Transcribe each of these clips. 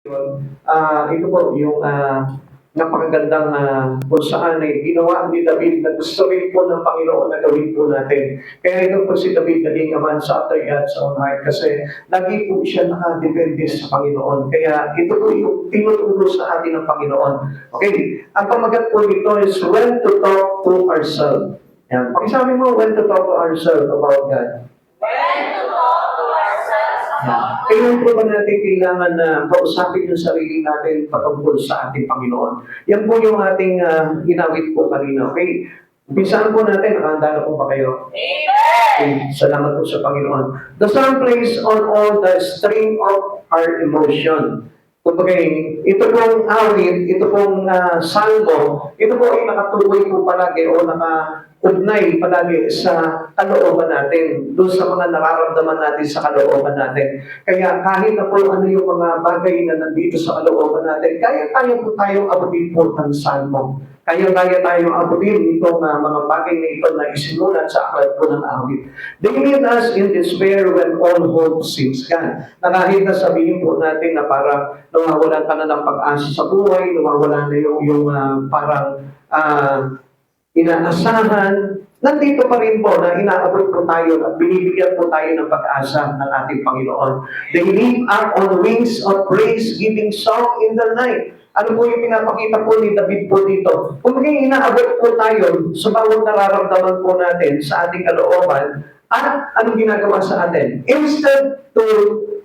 Ito po yung napakagandang kung saan ay ginawa ni David na gusto rin po ng Panginoon na gawin po natin. Kaya ito po si David naging a man after God's own heart kasi lagi po siya nakadepende sa Panginoon. Kaya ito po yung tinuturo sa atin ng Panginoon. Okay, ang pamagat po nito is when to talk to ourselves. Yan. Pakisabi mo, when to talk to ourselves about God. Kailan po ba natin kailangan na kausapin yung sarili natin patungkol sa ating Panginoon? Yan po yung ating ginawit po kanina. Okay? Umpisaan po natin. Nakahanda na po ba kayo? Okay. Salamat po sa Panginoon. The Son plays on all the string of our emotion. Kumbaga, ito pong awit, ito pong salmo, ito po ay nakatuloy po palagi o naka-ugnay palagi sa kalooban natin, doon sa mga nararamdaman natin sa kalooban natin. Kaya kahit na po ano yung mga bagay na nandito sa kalooban natin, kaya po tayong abutin po ng salmo. Kaya tayong abutin itong mga bagay na ito na isinulat sa aklat po ng awit. They lead us in despair when all hope seems gone. Na kahit na sabihin po natin na parang nawawalan ka na ng pag-asa sa buhay, nawawalan na yung parang inaasahan, nandito pa rin po na inaabot po tayo at binibigyan po tayo ng pag-asa ng ating Panginoon. They live up on wings of praise, giving song in the night. Ano po yung pinapakita po ni David po dito? Kung maging inaabot po tayo sa bawat nararamdaman po natin sa ating kalooban, at anong ginagawa sa atin? Instead to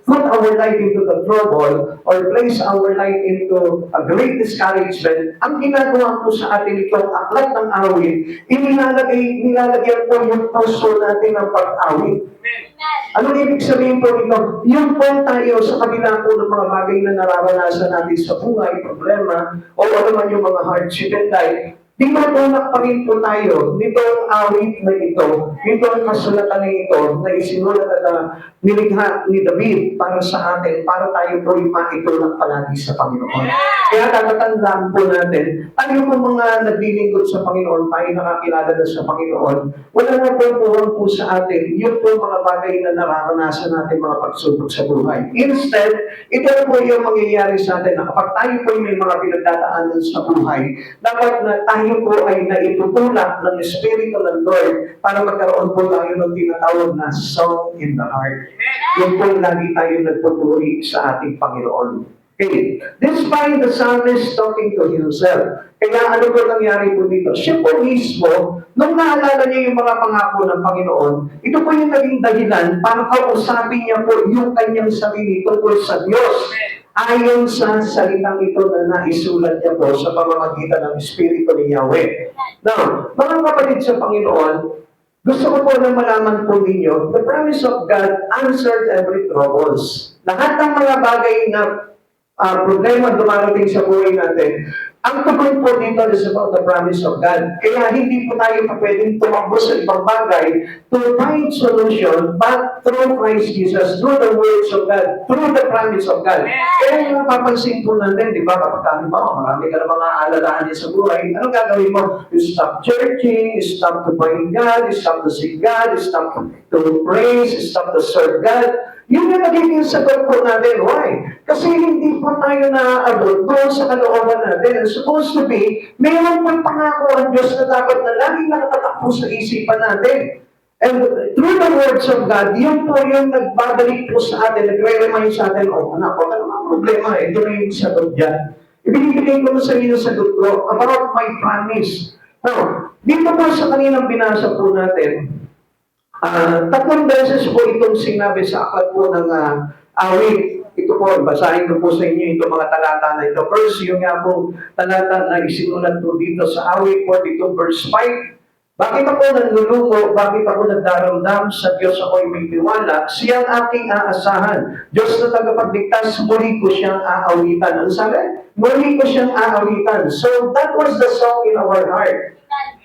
put our life into the trouble or place our life into a great discouragement, ang ginagawa po sa atin itong aklat ng awit, nilalagyan po yung puso natin ng pag-awit. Anong ibig sabihin po nito? Yung po tayo sa kabila po ng mga bagay na nararanasan natin sa buhay, problema, o ano man yung mga hardship in life, di matulak pa rin po tayo nitong awit na ito, nitong kasulatan na ito na isinulat at nilikha ni David para sa atin, para tayo po maitulak palagi sa Panginoon. Kaya tatatandaan po natin, tayo po mga naglilingkod sa Panginoon, tayo nakakilala na sa Panginoon, wala na po po sa atin, yung po mga bagay na nararanasan natin mga pagsubok sa buhay. Instead, ito po yung mangyayari sa atin na kapag tayo po may mga pinagdadaanan sa buhay, dapat na tayo po ay naitutulak ng Espiritu ng Lord para magkaroon po tayo ng tinatawag na song in the heart. Yung po lagi tayo nagpupuri sa ating Panginoon. Okay. Despite the psalmist talking to himself, kaya ano po nangyari po dito? Siya po mismo, nung naalala niya yung mga pangako ng Panginoon, ito po yung naging dahilan para kausapin niya po yung kanyang sarili tungkol sa Diyos. Ayon sa salitang ito na naisulat niya po sa pamamagitan ng Espiritu ni Yahweh. Now, mga kapatid sa Panginoon, gusto ko po na malaman po ninyo, the promise of God answered every troubles. Lahat ng mga bagay na problema dumarating sa buhay natin, ang tugon po dito is about the promise of God. Kaya hindi po tayo pwedeng tumakbo sa ibang bagay to find solution, but through Christ Jesus, through the words of God, through the promise of God. Kaya yung napapansin po natin, di ba, kapag marami ka na mga alalahanin sa buhay, anong gagawin mo? You stop churching, you stop to find God, you stop to seek God, you stop to praise, you stop to serve God. Yun yung nagiging sagot po natin. Why? Kasi hindi po tayo naaabot doon sa kalooban natin. It's supposed to be, mayroon pang pangako ang Diyos na dapat na laging nakatatakbo sa isipan natin. And through the words of God, yun po yung nagbabalik po sa atin, nagre-remind sa atin, anak, wala namang problema, ito na yung sagot dyan. Ibinibigay ko na sa inyo sagot ko about my promise. Now, dito po sa kaninang binasa po natin, tatlong beses po itong sinabi sa aklat po ng awit. Ito po, basahin ko po sa inyo itong mga talata na ito. First, yung nga po talata na isinulat po dito sa awit 42 verse 5. Bakit ako nanlulumo? Bakit ako nagdaramdam? Sa Diyos ako'y may tiwala. Siyang aking aasahan. Diyos na tagapagligtas, muli ko siyang aawitan. Ang sabi? Muli ko siyang aawitan. So that was the song in our heart.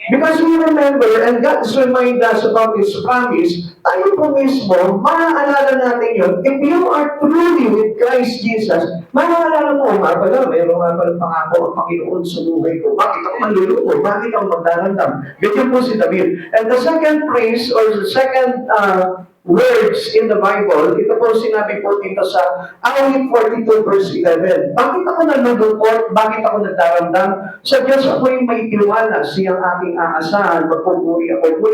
Because we remember, and God remind us about His promise, tayo po mismo, maaalala natin yun. If you are truly with Christ Jesus, maaalala mo, nga pala, mayroon nga pala pangako ang Panginoon sa buhay ko. Bakit ako manluloko? Bakit ako magdarandam? Ganyan po si David. And the second praise, or the second words in the Bible, ito po sinabi po dito sa Awit 42 verse 11. Bakit ako nalulungkot? Bakit ako nagdarandam? Sa Diyos ako'y may tiwala, siyang aking aasahan, magpupuri ako.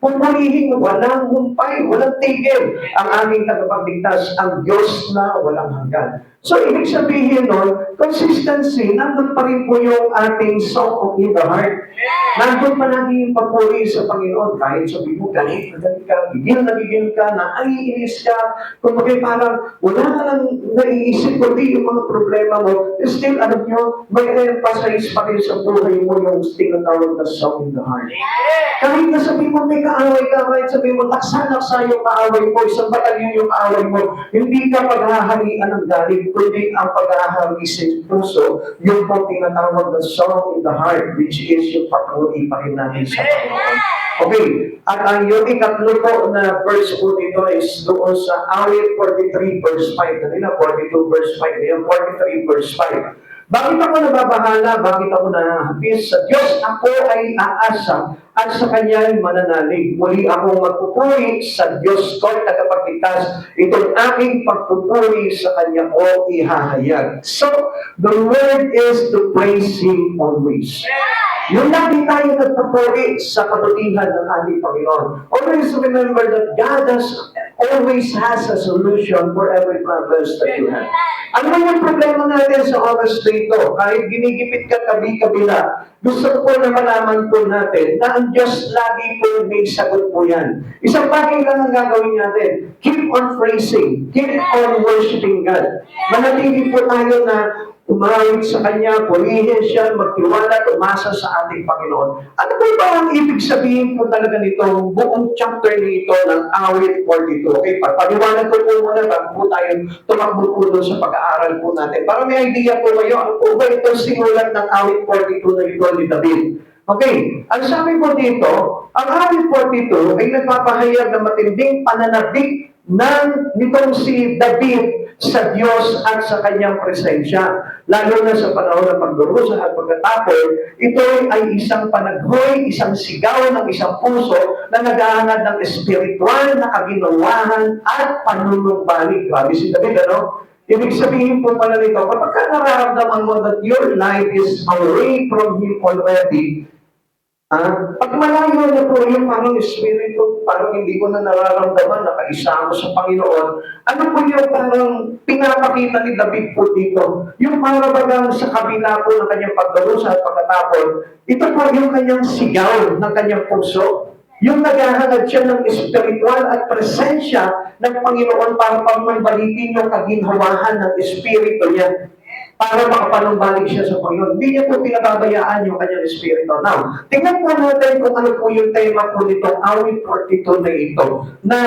Pupurihin walang humpay, walang tigil ang aming tagapagligtas, ang Diyos na walang hanggan. So, ibig sabihin nun, consistency, nandun pa rin po yung ating song in the heart. Nandun pa lagi yung papuri sa Panginoon. Kahit sabi mo, galit ka, bigil ka, naiinis ka, kung parang wala ka lang naiisip kundi yung mga problema mo, still, alam nyo, may emphasize pa rin sa buhay mo yung tinatawag na song in the heart. Kahit na sabi mo, may kaaway ka, kahit sabi mo, taksa-laksa yung kaaway mo, isang batalyon yung kaaway mo, hindi ka paghaharian ng galit, kundi ang paghahari sa puso, yung po tinatawag na song in the heart, which is yung papuri pa rin natin sa Panginoon. Okay, at ang yung ikatlo po na verse po dito is doon sa Awit 43 verse 5. Kanina 42 verse 5, ngayon 43 verse 5. Bakit ako nababahala? Bakit ako nahahapis? Sa Diyos ako ay aasa at sa Kanya ay mananalig. Muli akong magpupuri sa Diyos ko at tagapagligtas. Itong aking pagpupuri sa Kanya ko ihahayag. So, the word is to praise Him always. Yung lagi tayo nagpupuri sa kabutihan ng ating Panginoon. Always remember that God always has a solution for every problem that you have. Ano yung problema natin sa oras na ito? Kahit ginigipit ka kabi-kabila, gusto ko na malaman po natin na ang Diyos lagi po may sagot po yan. Isang bagay lang ang gagawin natin. Keep on praising. Keep on worshiping God. Manatili po tayo na umawit sa Kanya, purihin siya, magtiwala, umasa sa ating Panginoon. Ano po ba ang ibig sabihin po talaga nitong buong chapter nito ng Awit 42? Okay, pagpaliwanag ko po muna bago po tayo tumakbo po doon sa pag-aaral po natin. Para may idea po kayo, ano po ba itong simulat ng Awit 42 na ito ni David? Okay, ang sabi po dito, ang Awit 42 ay nagpapahayag ng matinding pananabik nitong si David sa Diyos at sa kanyang presensya. Lalo na sa panahon ng pagdurusa at pagkatapos, ito ay isang panaghoy, isang sigaw ng isang puso na naghahangad ng espiritual na kaginawahan at panunumbalik. Grabe si David, ano? Ibig sabihin po pala nito, kapag nararamdaman mo that your life is away from Him already, pag malayo na po yung parang espiritu, parang hindi ko na nararamdaman na kaisa ako sa Panginoon, ano po yung parang pinapakita ni David po dito? Yung parabagang sa kabila po ng kanyang pagdarusa at pagkatapos, ito po yung kanyang sigaw ng kanyang puso. Yung naghahangad siya ng espiritual at presensya ng Panginoon para pagmabalikin yung kaginhawahan ng espiritu niya, para makapanumbalik siya sa Panginoon. Hindi niya po pinababayaan yung kanyang espiritu. Now, tingnan po natin kung ano po yung tema po nitong Awit 42 na ito, na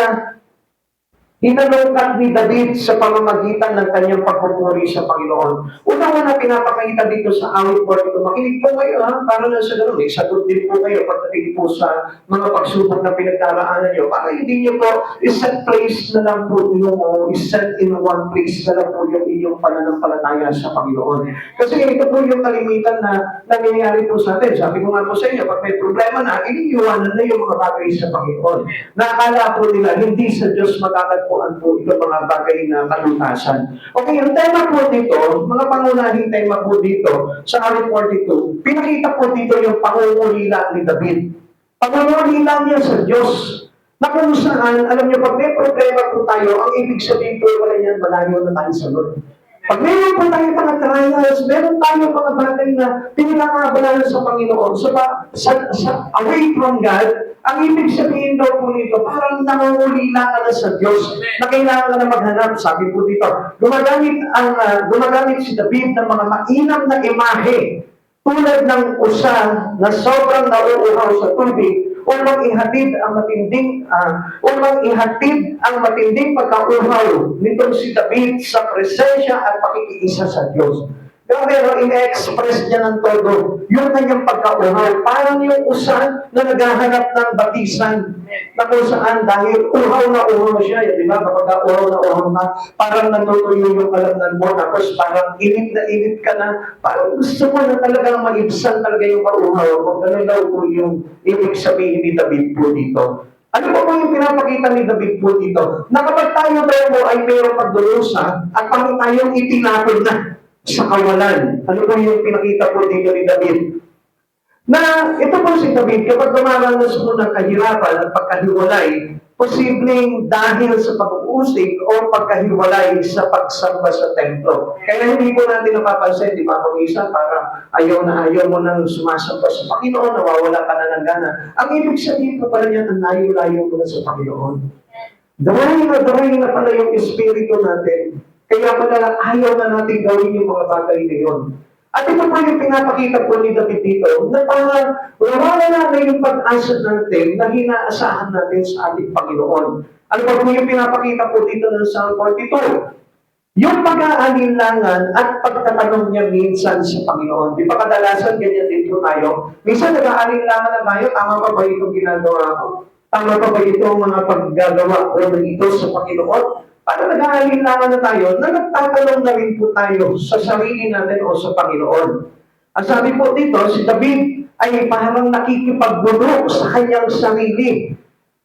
hinalungkat ni David sa pamamagitan ng kanyang pagpupuri sa Panginoon. Una-una pinapakita dito sa Awit 42. Makinig po kayo, para na sa ganun. May sagot din po kayo pagdating po sa mga pagsubok na pinagdaraanan nyo. Para hindi nyo po iset place na lang po yung, o iset in one place na lang po yung inyong pananampalataya sa Panginoon. Kasi ito po yung kalimitan na nangyayari po sa atin. Sabi ko nga po sa inyo, pag may problema na, iniiwanan na yung mga bagay sa Panginoon. Nakakala po nila, hindi sa Diyos magkakatpuan po ito mga bagay na kalutasan. Okay, ang tema po dito, mga pangunahing tema po dito sa Awit 42, pinakita po dito yung pangungulila ni David. Pangungulila niya sa Diyos. Na kung saan, alam niyo, pag may problema po tayo, ang ibig sabihin po wala niyan, malayo na tayo sa Lord. Pag meron po tayo mga trials, meron tayo mga bagay na pinakakabalan sa Panginoon, away from God, ang ibig sabihin daw po nito, parang nangungulila ka na sa Diyos, na kailangan ka na maghanap. Sabi po dito, gumagamit si David ng mga mainam na imahe, tulad ng usa na sobrang nauuhaw sa tubig, upang ihatid ang matinding pagkauhaw nitong si David sa presensya at pakikiisa sa Diyos. Pero in-express niya ng todo yung kanyang pagkauhaw. Parang yung usan na naghahanap ng batisan na kung saan dahil uhaw na uhaw siya. Di ba? Kapag uhaw na uhaw na, parang natutuyo yung kalamnan mo. Tapos parang init ka na. Parang gusto mo na talagang maibsan talaga yung kauhaw mo. Ganun daw po yung ibig sabihin ni David po dito. Ano po yung pinapakita ni David po dito? Na kapag tayo daw po ay mayroong pagdurusa at parang tayong itinapon na sa kawalan. Ano po yung pinakita po dito ni David? Na ito po si David, kapag dumaranas po ng kahirapan at pagkahiwalay, posibleng dahil sa pag-uusig o pagkahiwalay sa pagsamba sa templo. Kaya hindi po natin napapansin, di ba, kung isa, para ayaw mo nang sumasamba sa Panginoon, nawawala ka na ng gana. Ang ibig sabihin po pala niyan, ang layo-layo mo na sa Panginoon. Darahin na pala yung espiritu natin. Kaya pala ayaw na natin gawin yung mga bagay na yun. At ito po yung pinapakita po ni David dito, na parang nawala na yung pag-asa natin na hinaasahan natin sa ating Panginoon. Ano pa po yung pinapakita po dito ng Psalm 42? Yung pag-aalinlangan at pagtatanong niya minsan sa Panginoon. Di ba kadalasan ganyan din po tayo? Minsan nag-aalinlangan na tayo, tama pa ba itong ginagawa ko? Tama pa ba itong mga paggagawa ko dito sa Panginoon? Para nag-aalinlangan na tayo, na nagtatanong na rin po tayo sa sarili natin o sa Panginoon. Ang sabi po dito, si David ay parang nakikipagdudo sa kanyang sarili,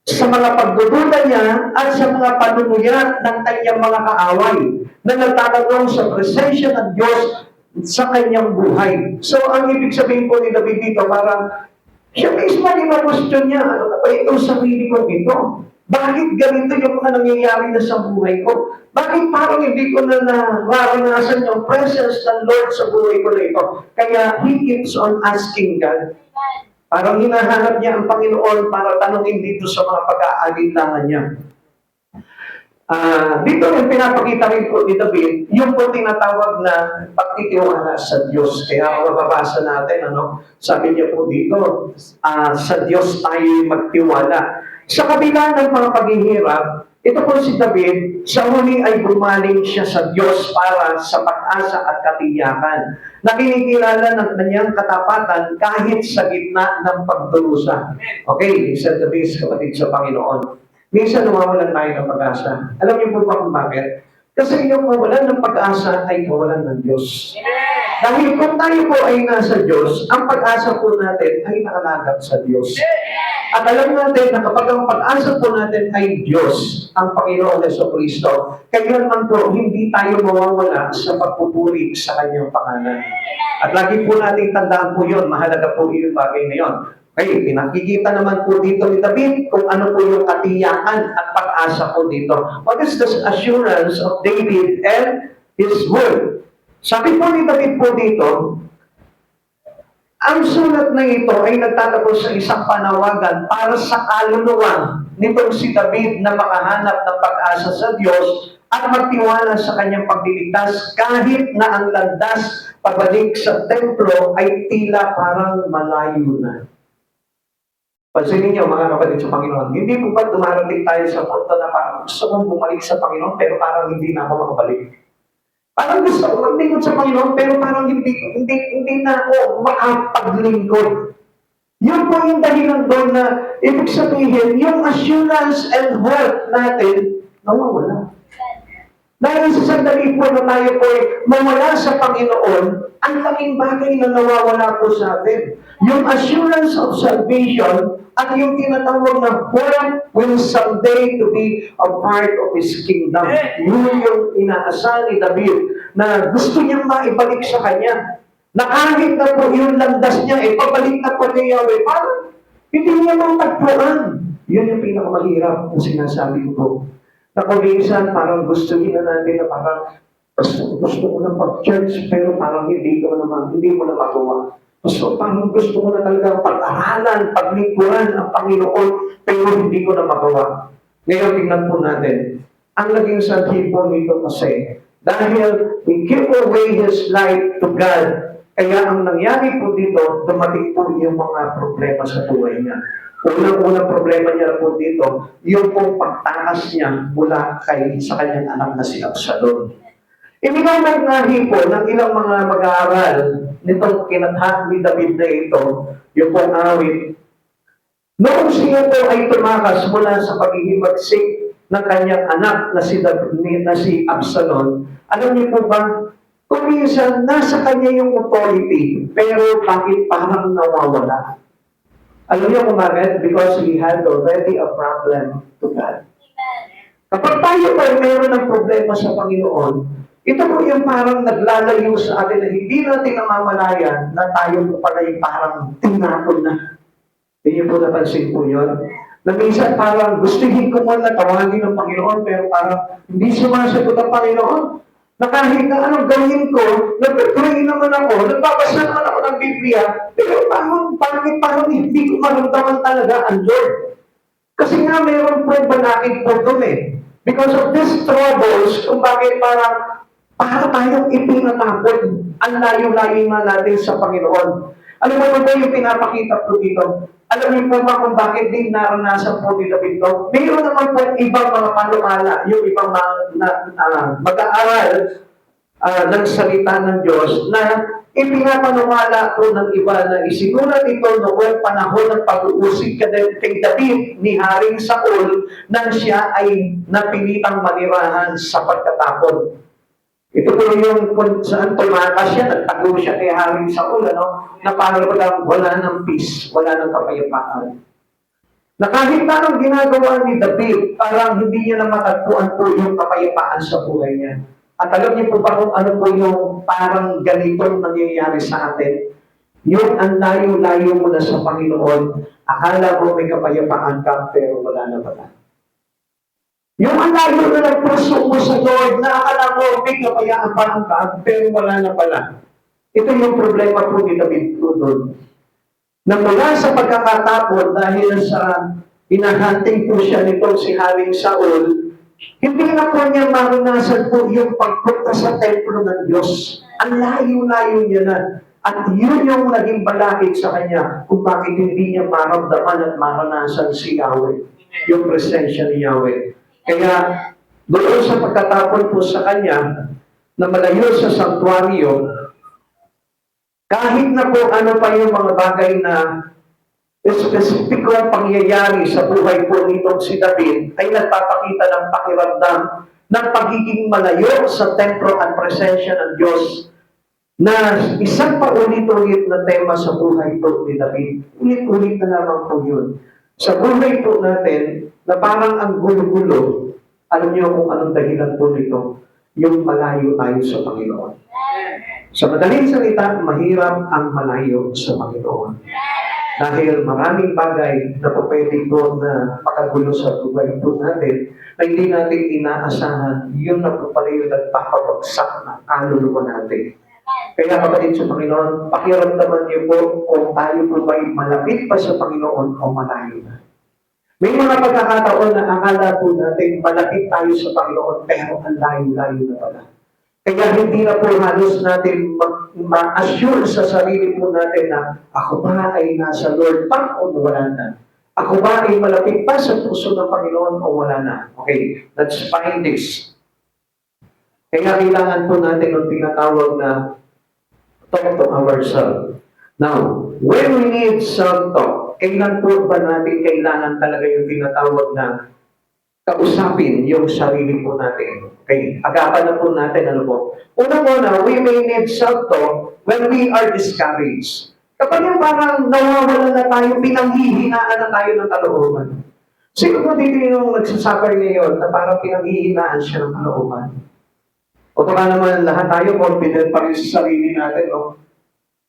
sa mga pagdududa niya at sa mga panunuya ng kanyang mga kaaway, na nagtatanong sa presensya ng Diyos sa kanyang buhay. So, ang ibig sabihin po ni David dito, parang siya mismo question niya, ano na ba itong sarili ko dito? Bakit ganito yung mga nangyayari na sa buhay ko? Bakit parang hindi ko na nararanasan yung presence ng Lord sa buhay ko na ito? Kaya he keeps on asking God. Parang hinahanap niya ang Panginoon para tanongin dito sa mga pag-aalinlangan niya. Dito yung pinapakita rin po ni David, yung po tinatawag na pagtitiwala sa Diyos. Kaya kung mababasa natin, sabi niya po dito, sa Diyos tayo magtiwala. Sa kabila ng mga paghihirap, ito po si David, sa huli ay bumaling siya sa Diyos para sa pag-asa at katiyakan, na kinikilala ng kanyang katapatan kahit sa gitna ng pagdurusa. Okay, listen to this, kapatid sa Panginoon. Minsan nawawalan tayo ng pag-asa. Alam niyo po ba kung bakit? Kasi yung mawalan ng pag-asa ay mawalan ng Diyos. Dahil kung tayo po ay nasa Diyos, ang pag-asa po natin ay nakalagak sa Diyos. At alam natin na kapag ang pag-asa po natin ay Diyos, ang Panginoon Jesucristo, kaya naman po hindi tayo mawawala sa pagpupuri sa Kanyang pangalan. At lagi po natin tandaan po yun, mahalaga po yung bagay na yun. Okay, pinakikita naman po dito ni David kung ano po yung katiyakan at pag-asa po dito. What is the assurance of David and his word? Sabi po ni David po dito, ang sulat na ito ay nagtatapos sa isang panawagan para sa kaluluwa nitong si David na makahanap ng pag-asa sa Diyos at magtiwala sa kanyang pagliligtas kahit na ang landas pabalik sa templo ay tila parang malayo na. Pansinin niyo mga kapatid sa Panginoon, hindi po ba dumarating tayo sa punto na parang gusto kong bumalik sa Panginoon pero parang hindi na ako makabalik? Parang gusto ko maglingkod sa Panginoon pero parang hindi na ako makapaglingkod. Yun po yung dahilan doon na ibig sabihin, yung assurance and hope natin, nawawala. Dahil sa sandali po na tayo po ay mawala sa Panginoon, ang laking bagay na nawawala po sa atin. Yung assurance of salvation at yung tinatawag na hope will someday to be a part of His kingdom. Yun yung inaasahan ni David na gusto niyang maibalik sa kanya. Na kahit na po yung landas niya, pabalik na po niya Yahweh, parang hindi niya matagpuan. Yun yung pinakamahirap na sinasabi ko po. Na kung minsan, parang gusto na natin na parang gusto ko na pag-church, pero parang hindi mo na magawa. Parang gusto ko na talaga pag-aralan, paglingkuran ang Panginoon, pero hindi ko na magawa. Ngayon, tingnan po natin. Ang naging sanhi po nito kasi, dahil he gave away his life to God, kaya ang nangyari po dito, dumating po yung mga problema sa buhay niya. Unang-unang problema niya po dito, yung pong pagtakas niya mula sa kanyang anak na si Absalom. Iminamagnahi po ng ilang mga mag-aaral nitong kinathat ni David na ito, yung pong awit, noong siya po ay tumakas mula sa paghihimagsik ng kanyang anak na si Absalom, alam niyo po ba, kung minsan nasa kanya yung authority, pero bakit parang nawawala? Alam niyo kung bakit? Because he had already a problem to God. Kapag tayo pa mayroon ng problema sa Panginoon, ito po yung parang naglalayo sa atin na hindi natin namamalayan na tayo po pala yung parang tinapon na. Hindi niyo po napansin po yun? Na minsan parang gustuhin ko man na tawagin ng Panginoon pero parang hindi sumasagot ang Panginoon. Na kahit na anong gawin ko, nag-pray naman ako, nagbabasa naman ako ng Biblia, pero parang hindi ko maramdaman talaga ang Lord. Kasi nga mayroon po balakid po doon eh. Because of these troubles, kung bakit para tayong ipinatapon ang layo-layo na natin sa Panginoon. Alam mo ba yung pinapakita po dito? Alam niyo po ba kung bakit din naranasan po ni David ito? Mayroon naman po ibang mga panukala, yung ibang mag-aaral ng salita ng Diyos na ipinapanukala po ng iba na isinulat ito noong panahon ng pag-uusig kay David ni Haring Saul nang siya ay napilitang manirahan sa pagkatapon. Ito po yung kung saan tumakas siya, nagtago siya kay Haring Saul, na parang wala ng peace, wala ng kapayapaan. Na kahit na anong ginagawa ni David, parang hindi niya na matagpuan po yung kapayapaan sa buhay niya. At alam niyo po ba kung ano po yung parang ganitong nangyayari sa atin? Yung ang layo-layo mo na sa Panginoon, akala mo may kapayapaan ka, pero wala na pala. Yung ang layo na ng puso mo sa Lord, na akala mo may kapayapaan ka, pero wala na pala. Ito yung problema po ni David po doon. Na mula sa pagkakatapon dahil sa hinahunting po siya nitong si Haring Saul, hindi na po niya maranasan po yung pagpunta sa templo ng Diyos. Ang layo-layo niya na. At yun yung naging balakid sa kanya kung bakit hindi niya maramdaman at maranasan si Yahweh, yung presensya ni Yahweh. Kaya doon sa pagkatapon po sa kanya na malayo sa sanktuaryo, kahit na po ano pa yung mga bagay na espesipikong pangyayari sa buhay po nitong si David ay nagpapakita ng pakiramdam ng pagiging malayo sa templo at presensya ng Diyos na isang paulit-ulit na tema sa buhay po ni David. Ulit-ulit na naman po yun. Sa buhay po natin, na parang ang gulo-gulo, alam niyo kung anong dahilan po nito, yung malayo tayo sa Panginoon. Sa madaling salita, mahirap ang malayo sa Panginoon. Dahil maraming bagay na po pwede po na makagulo sa buhay po natin na hindi natin inaasahan, yun na po pala yung nagpapabagsak na kaluluwa natin. Kaya kapatid sa Panginoon, pakiramdaman niyo po kung tayo po ba'y malapit pa sa Panginoon o malayo na. May mga pagkakataon na akala po natin malapit tayo sa Panginoon pero ang layo-layo na pala. Kaya hindi na po halos natin ma-assure sa sarili po natin na ako ba ay nasa Lord pa o wala na? Ako ba ay malapit pa sa puso ng Panginoon o wala na? Okay, let's find this. Kaya kailangan po natin ng tinatawag na talk to ourselves. Now, when we need self-talk, kailan po ba natin kailangan talaga yung tinatawag na kausapin yung sarili po natin? Okay, agapan na po natin, ano po? Unang-una, we may need self-talk when we are discouraged. Kapag yung parang nawawala na tayo, pinanghihinaan na tayo ng kalooban. Sino po dito yung nagsasuffer ngayon na parang pinanghihinaan siya ng kalooban? O baka naman lahat tayo confident pa rin sa sarili natin, no?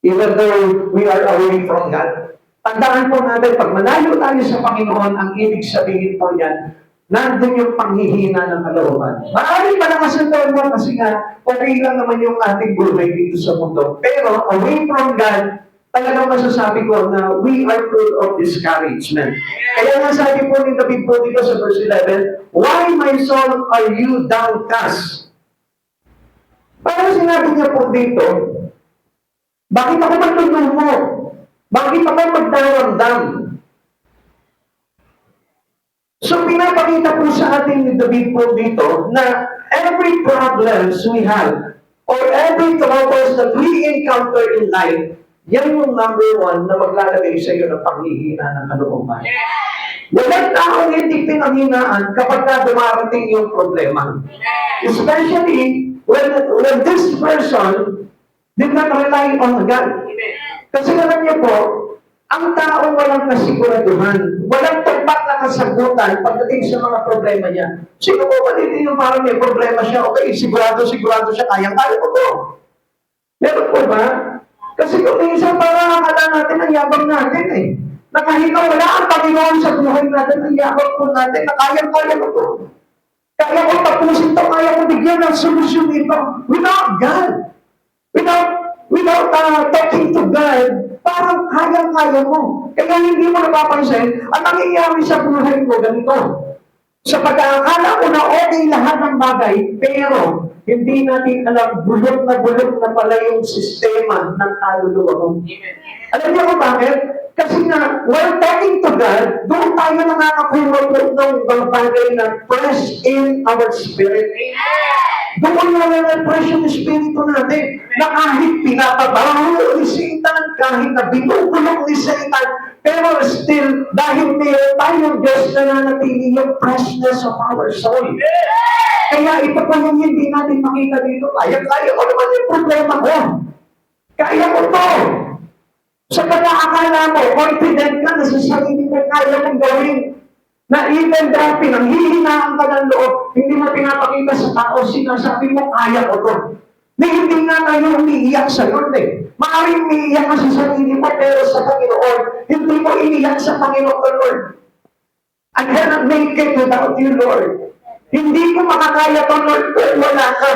Even though we are away from God. Tandaan po natin, pag malayo tayo sa Panginoon, ang ibig sabihin po niyan, nandun yung panghihina ng kalooban. Maaaring malakas ang loob mo kasi nga, okay lang naman yung ating buhay dito sa mundo. Pero away from God, talagang masasabi ko na we are full of discouragement. Kaya nga sabi po ni David po dito sa verse 11, why my soul are you downcast? Parang sinabi niya po dito, bakit ako magtutulmo? Bakit ako magdaramdam? So, pinapakita po sa atin ni David po dito na every problems we have or every troubles that we encounter in life, yan yung number one na maglalagay sa iyo ng panghihina ng kalooban. Walang taong hindi pinanghinaan kapag na dumarating yung problema. Especially when this person did not rely on God. Kasi alam niyo po, ang taong walang kasiguraduhan, walang tumpak na kasagutan pagdating sa mga problema niya. Sino po ba dito yung parang may problema siya? Okay, sigurado siya, kayang-kaya ko to. Meron po ba? Kasi kung minsan parang akala natin ang yabang natin eh. Na kahit na wala ang Panginoon sa buhay natin, ang yabang po natin, na kayang-kaya ko to. Kaya ko tapusin to, kaya ko bigyan ng solusyon ito. Without God. Without talking to God, parang kayang-kaya mo. Kaya hindi mo napapansin, ang nangyayari sa buhay mo ganito. Sa pag-aakala ko na okay lahat ng bagay, pero hindi natin alam, bulok na pala yung sistema ng kaluluwa mo. Alam niyo kung bakit? Kasi nga, while talking to God, doon tayo nakakakuha po ng mga bagay na fresh in our spirit. Doon na na-refresh yung espiritu natin na kahit pinapabaho ni Satan, kahit na binubulok ni Satan, pero still, dahil mayroon tayong Diyos na nanatili yung freshness of our soul. Kaya ito po yung hindi natin makita dito. Kaya ko naman yung problema ko. Kaya ko to. Sa pag-aakala mo, confident ka na sa sarili mo, kaya mong gawin. Na even though pinanghihinaan ka ng loob, hindi mo pinapakita sa tao, sinasabi mo, kaya ko to. Na hindi nga tayo umiiyak sa Lord eh. Maaaring umiiyak ka sa sarili mo, pero sa Panginoon, hindi mo iniyak sa Panginoon, Lord. I cannot make it without you, Lord. Hindi ko makakaya to, Lord, kung wala ka.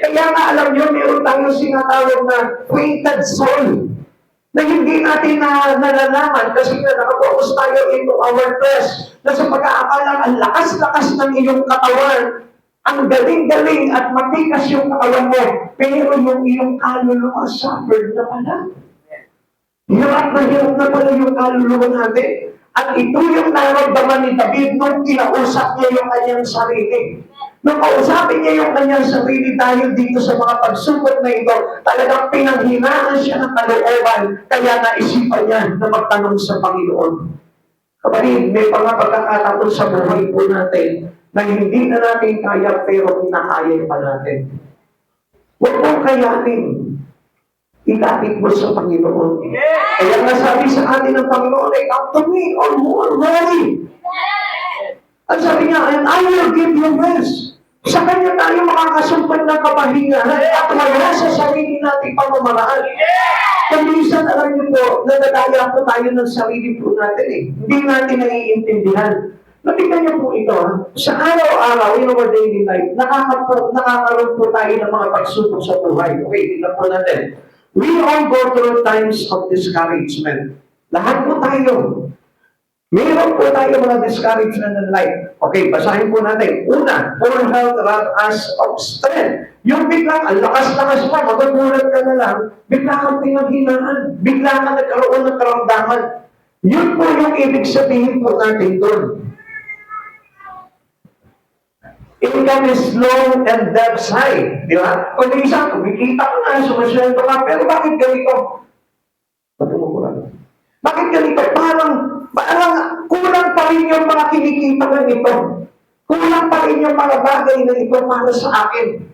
Kaya nga alam nyo, meron tayong sinatawag na fainted soul. Na hindi natin nalalaman kasi nga nakapokus tayo into our flesh na sa pag-aakala ang lakas-lakas ng iyong katawan, ang galing-galing at matikas yung katawan mo, pero yung iyong kaluluwa suffered na pala. Hirap na pala yung kaluluwa natin. At ito yung naramdaman ni David nung kinausap niya yung kanyang sarili. Nung kausapin niya yung kanyang sarili dahil dito sa mga pagsubok na ito, talagang pinanghinaan siya ng kalooban, kaya naisipan niya na magtanong sa Panginoon. Kapatid, may mga pagkakataon sa buhay po natin na hindi na natin kaya pero kinakaya pa natin. Huwag mong kayanin. Ilapit mo sa Panginoon. Kaya nasabi sa atin ng Panginoon, come to me, all who are weary. At sabi niya, and I will give you rest. Sa Kanya tayo makakasumpad ng kapahingahan at wala sa sarili nating pamamaraan. Kung minsan, alam niyo po, nadadaya po tayo ng sarili po natin eh. Hindi natin naiintindihan. Natignan niyo po ito, ha? Sa araw-araw, in our daily life, nakakaroon po tayo ng mga pagsubok sa buhay. Okay, tignan po natin. We all go through times of discouragement. Lahat po tayo. Meron po tayo mga discouragement in life. Okay, basahin po natin. Una, poor health rob us of strength. Yung biglang, ang lakas-lakas mo, magugulat ka na lang, bigla kang pinaghinaan, bigla kang nagkaroon ng karamdaman. Yun po yung ibig sabihin po natin doon. Income is low and debt's high. Di ba? Kung isa, kumikita ko na, sumasweldo ka, pero bakit ganito? Bakit ganito? Parang kulang pa rin yung mga kinikita ko nito. Kulang pa rin yung mga bagay na ito para sa akin.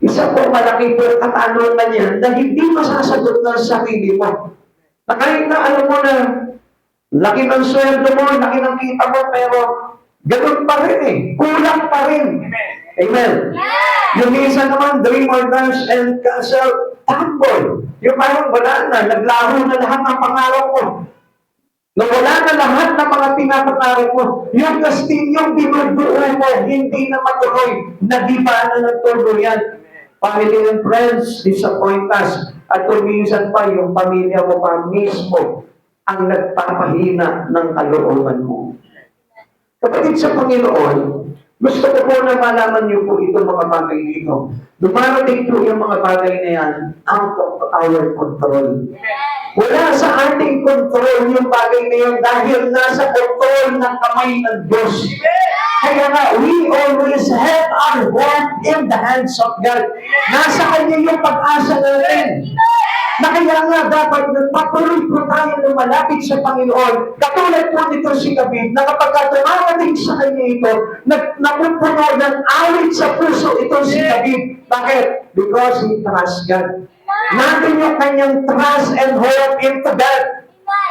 Isa po malaki po katanungan niya na hindi masasagot ng sarili mo. Na kahit na alam mo na laki ng sweldo mo, laki ng kita mo, pero ganun pa rin eh. Kulang pa rin. Amen. Yung isa naman, dream or dance and cancel, tambol. Yung parang wala na, naglaho na lahat ng pangarap mo. Nawala na lahat ng mga pinapangarap mo. Yung kastilyong binubuhay mo, hindi na matuloy. Nagiba na nagtuloy yan. Family and friends, disappoint us. At kung minsan pa, yung pamilya mo pa mismo ang nagpapahina ng kalooban mo. Kapatid sa Panginoon, gusto ko po na malaman niyo po itong mga bagay dito. Dumarating po yung mga bagay na yan out of our control. Wala sa ating control yung bagay na yun dahil nasa control ng kamay ng Diyos. Kaya nga, we always have our hope in the hands of God. Nasa Kanya yung pag-asa natin. Na kaya nga dapat nagpatuloy po tayo na malapit sa Panginoon. Katulad po nito si David, na kapag dumarating sa kanya ito, napupuno ng awit sa puso ito si David. Bakit? Because he trusts God. Natin yung kanyang trust and hope into God.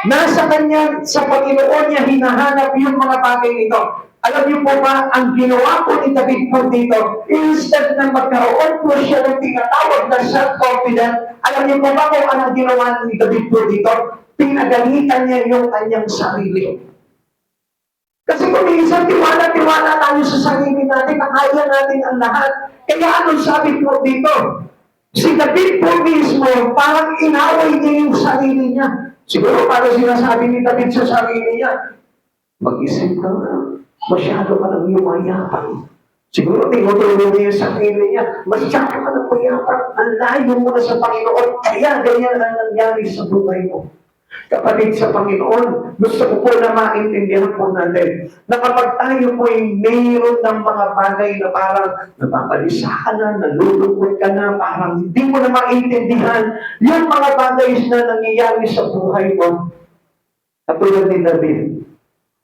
Nasa kanya, sa Panginoon niya, hinahanap yung mga bagay nito. Alam niyo po ba, ang ginawa po ni David po dito, instead na magkaroon po siya ng tinatawag na self-confident, alam niyo po ba kung anong ginawa ni David po dito? Pinagalitan niya yung kanyang sarili. Kasi kung minsan tiwala tayo sa sarili natin, na kaya natin ang lahat. Kaya anong sabi po dito? Si David po mismo, parang inaway niya yung sarili niya. Siguro parang sinasabi ni David sa sarili niya, mag-isip ka nga. Masyado ka nang yumayapang. Siguro tinutulong niya yung sarili niya. Masyado ka nang mayapang. Ang layo mo na sa Panginoon. Kaya ganyan ang nangyari sa buhay mo. Kapatid sa Panginoon, gusto ko po na maintindihan po natin na kapag tayo po ay mayroon ng mga bagay na parang napabalisa ka na, nalulungkot ka na, parang hindi mo na maintindihan yung mga bagay na nangyayari sa buhay mo. Katulad ni David,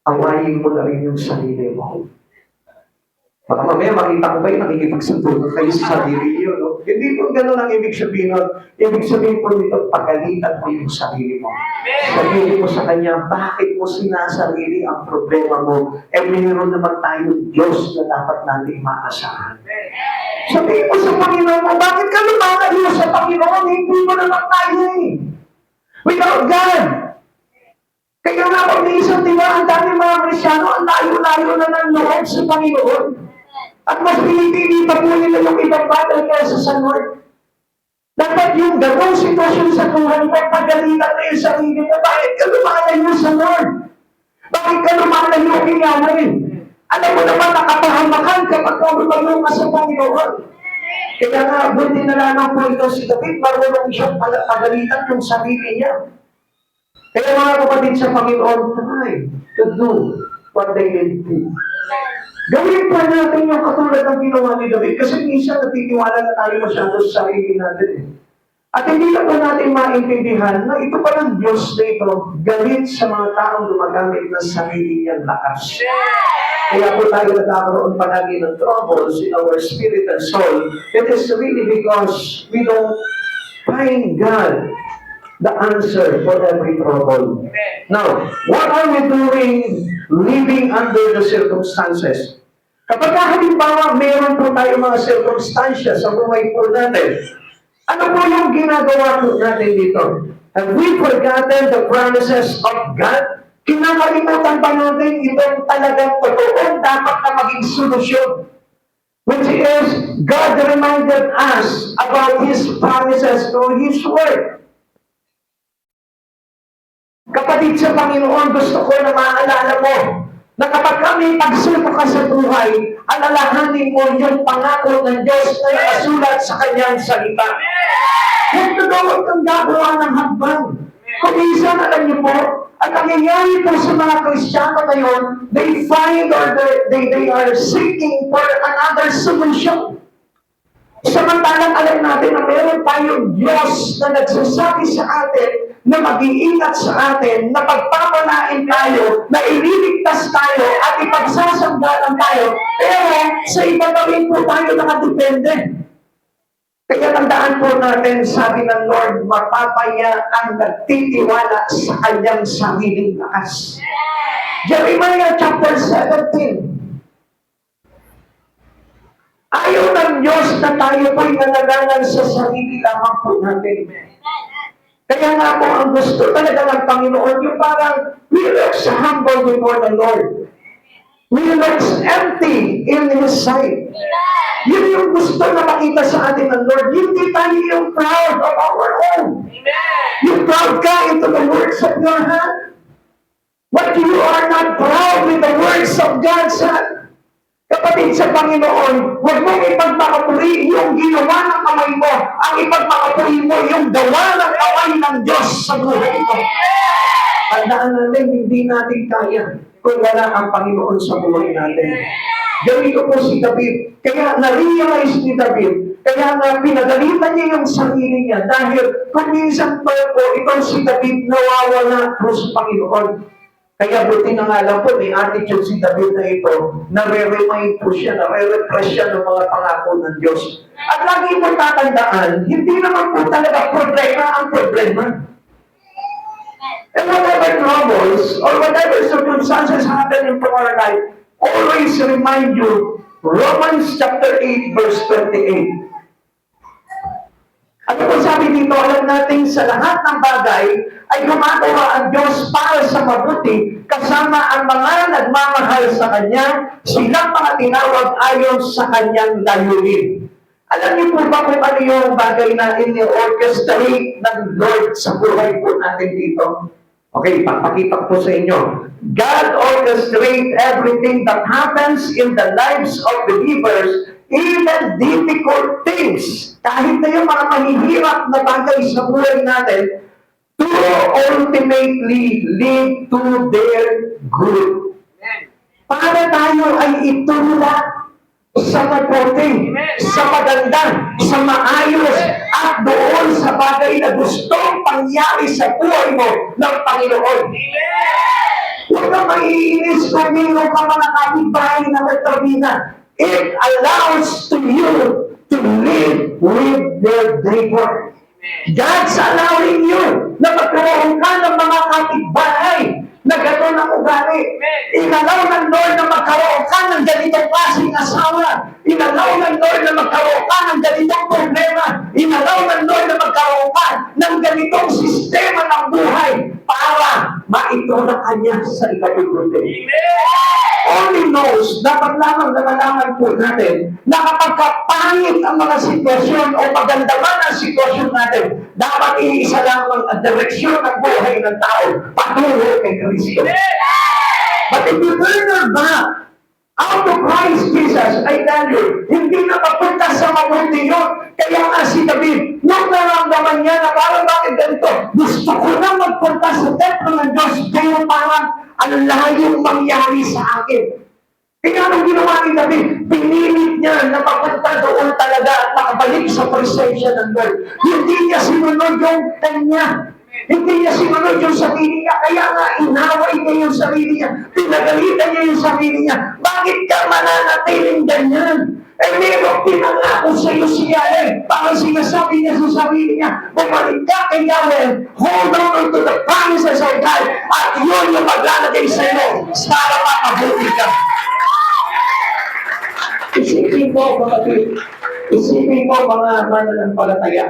awayin mo na rin yung sarili mo. Baka mamaya makita ko kayo, nakikipagsuntukan kayo sa sarili niyo. No? Hindi po gano'n ang ibig sabihin. No? Ibig sabihin po nito, pagalitan mo yung sarili mo. Sabihin mo sa Kanya, bakit mo sinasarili ang problema mo? Mayroon naman tayong Diyos na dapat natin maasahan. Sabihin mo sa Panginoon mo, bakit ka lumalayo sa Panginoon? Hindi mo naman tayo eh. Without God. Kaya nga pag naisang diba, ang dami mga Krisyano, ang layo-layo na ng loob sa Panginoon. At mas pinipili pa po nila yung ibang bagay kaysa sa Lord. Dapat yung ganong sitwasyon sa buhay mo, pagalitan na yung sarili mo, bakit ka lumalayo sa Lord? Bakit ka lumalayo kay Yahweh? Alam mo naman, nakapahamakan kapag lumayo ka sa Panginoon. Kaya nga, buti na lamang po ito si David, marunong siyang pagalitan yung sarili niya. Kaya mga kapatid sa Panginoon, try to do what they need to. Gawin pa natin yung katulad ng ginawa ni David kasi minsan natitiwala na tayo masyado sa sarili natin eh. At hindi na po natin maintindihan na ito pa ng Diyos na ito galit sa mga taong gumagamit ng sarili niyang lakas. Kaya po tayo nagkakaroon palagi ng troubles in our spirit and soul. It is really because we don't find God the answer for every trouble. Now, what are we doing living under the circumstances? Kapag halimbawa, mayroon po tayo mga circumstances sa buhay po natin, ano po yung ginagawa po natin dito? Have we forgotten the promises of God? Kinakalimutan ba natin itong talagang totoong dapat na maging solusyon? Which is, God reminded us about His promises through His Word. Kapatid sa Panginoon, gusto ko na maalala mo na kapag kami pagsubok ka sa buhay, alalahanin mo yung pangako ng Diyos na nakasulat sa Kanyang salita. Kung nagawag kang gagawa ng hambang, kung minsan, alam niyo po, ang nangyayari po sa mga Kristiyano ngayon, they find or they are seeking for another solution. Samantalang alam natin na meron tayong Diyos na nagsasabi sa atin na mag-iingat sa atin, na pagpapalain tayo, na ililigtas tayo at ipagsasanggalan tayo. Pero sa iba pa rin po tayo nakadepende. Kaya tandaan po natin, sabi ng Lord, mapapaya ang nagtitiwala sa kanyang sariling lakas. Jeremiah chapter 17. Ayaw ng Diyos na tayo po'y nalalanan sa sarili lamang po natin. Kaya nga po ang gusto talaga ng Panginoon, yung parang we looks humble before the Lord. We looks empty in His sight. Yun yung gusto na makita sa atin ng Lord. Hindi tayo yung proud of our own. Yung proud ka into the works of your hand. But you are not proud with the works of God's hand. Kapag Kapatid sa Panginoon, huwag mong ipagmakapuri yung ginawa ng kamay mo. Ang ipagmakapuri mo yung gawa ng kamay ng Diyos sa buhay mo. Tandaan natin, hindi natin kaya kung wala ang Panginoon sa buhay natin. Ganito po si David. Kaya na-realize ni David, kaya nga pinagalitan niya yung sarili niya dahil kung minsan po itong si David nawawala po sa Panginoon. Kaya buti na nga lang po, may attitude si David na ito, nare-remind po siya, nare-refresh siya ng mga pangako ng Diyos. At lagi mo tatandaan, hindi naman po talaga problema ang problema. And whatever troubles or whatever circumstances happen in our life, always remind you, Romans chapter 8, verse 28. Ano po sabi dito? Alam natin sa lahat ng bagay ay gumagawa ang Diyos para sa mabuti kasama ang mga nagmamahal sa Kanya, silang mga tinawag ayon sa Kanyang layunin. Alam niyo po ba kung ano yung bagay na ini-orchestrate ng Lord sa buhay po natin dito? Okay, papakita po sa inyo. God orchestrates everything that happens in the lives of believers, even difficult things. Kahit na yung mga mahihirap na bagay sa buhay natin, to ultimately lead to their good. Para tayo ay itulak sa mabuti, sa maganda, sa maayos, at doon sa bagay na gustong pangyari sa buhay mo ng Panginoon. Huwag kang maiinis kung mayroon ka mga kapitbahay na magtrabina. It allows to you to live with their neighbor. God's allowing you na magkaroon ka ng mga kapitbahay na gano'n ang ugali. Inalaw ng Lord na magkaroon ka ng ganitong klaseng asawa. Inalaw ng Lord na magkaroon ka ng ganitong problema. Inalaw ng Lord na magkaroon ka ng ganitong sistema ng buhay para maitulak ka niya sa ikabubuti. Only knows, dapat lamang nalalaman po natin na kapag kapangit ang mga sitwasyon o maganda man ang sitwasyon natin, dapat iisa lamang ang direksyon ng buhay ng tao patungo kay Kristo. But if you turn your back out to Christ Jesus, I tell you, hindi na papunta sa mabuti yun. Kaya nga si David, nung naramdaman niya na parang bakit ganito, gusto ko na magpunta sa templo ng Diyos, kaya parang ang layong mangyari sa akin. Kaya anong ginawa ni David? Pinilit niya na mapunta doon talaga at makabalik sa presensya ng Lord. Hindi niya sinunod yung kanya. Hindi niya sinunod yung sarili niya. Kaya nga inaway niya yung sarili niya. Pinagalitan niya yung sarili niya. Bakit ka mananatiling ganyan? Eh, mayroong pinangako sa iyo si Yahweh. Parang sinasabi niya sa sarili niya, bumalik ka kay Yahweh, hold on to the promises of God, at yun yung maglalagay sa iyo para makabuti ka. Isipin mo, kapatid, isipin mo mga mananampalataya,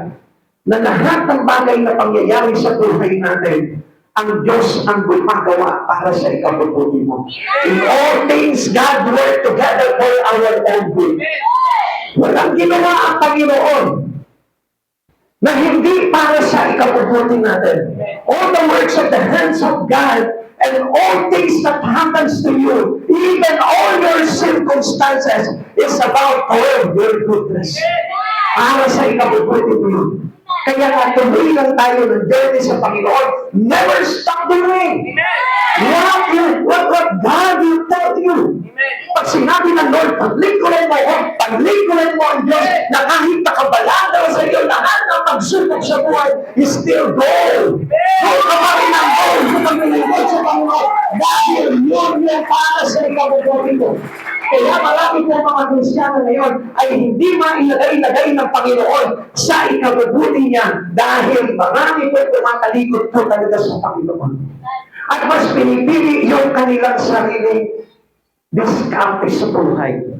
na lahat ng bagay na pangyayari sa buhay natin, ang Diyos ang gumagawa para sa ikabubuti mo. In all things, God work together for our own good. Walang ginawa ang Panginoon na hindi para sa ikabubuti natin. All the works of the hands of God and all things that happens to you, even all your circumstances, is about for your goodness. Para sa ikabubuti mo yun. Kaya nga tuloy lang tayo ng journey sa Panginoon. Never stop doing. What God will tell you. Pag sinabi ng Lord, paglingkuran mo ang Diyos, na kahit nakabalagaw sa iyo, lahat ng pagsubok sa buhay is still gold. Gold ka pa rin ang gold kung paglingkod sa Panginoon. Dahil yun yung para sa ikabubuti mo. Kaya marami po mga Kristiyano ngayon ay hindi mailagay-lagay ng Panginoon sa ikabubuti niya dahil marami po tumatalikod po talaga sa Panginoon. At mas pinipili yung kanilang sariling diskarte sa buhay.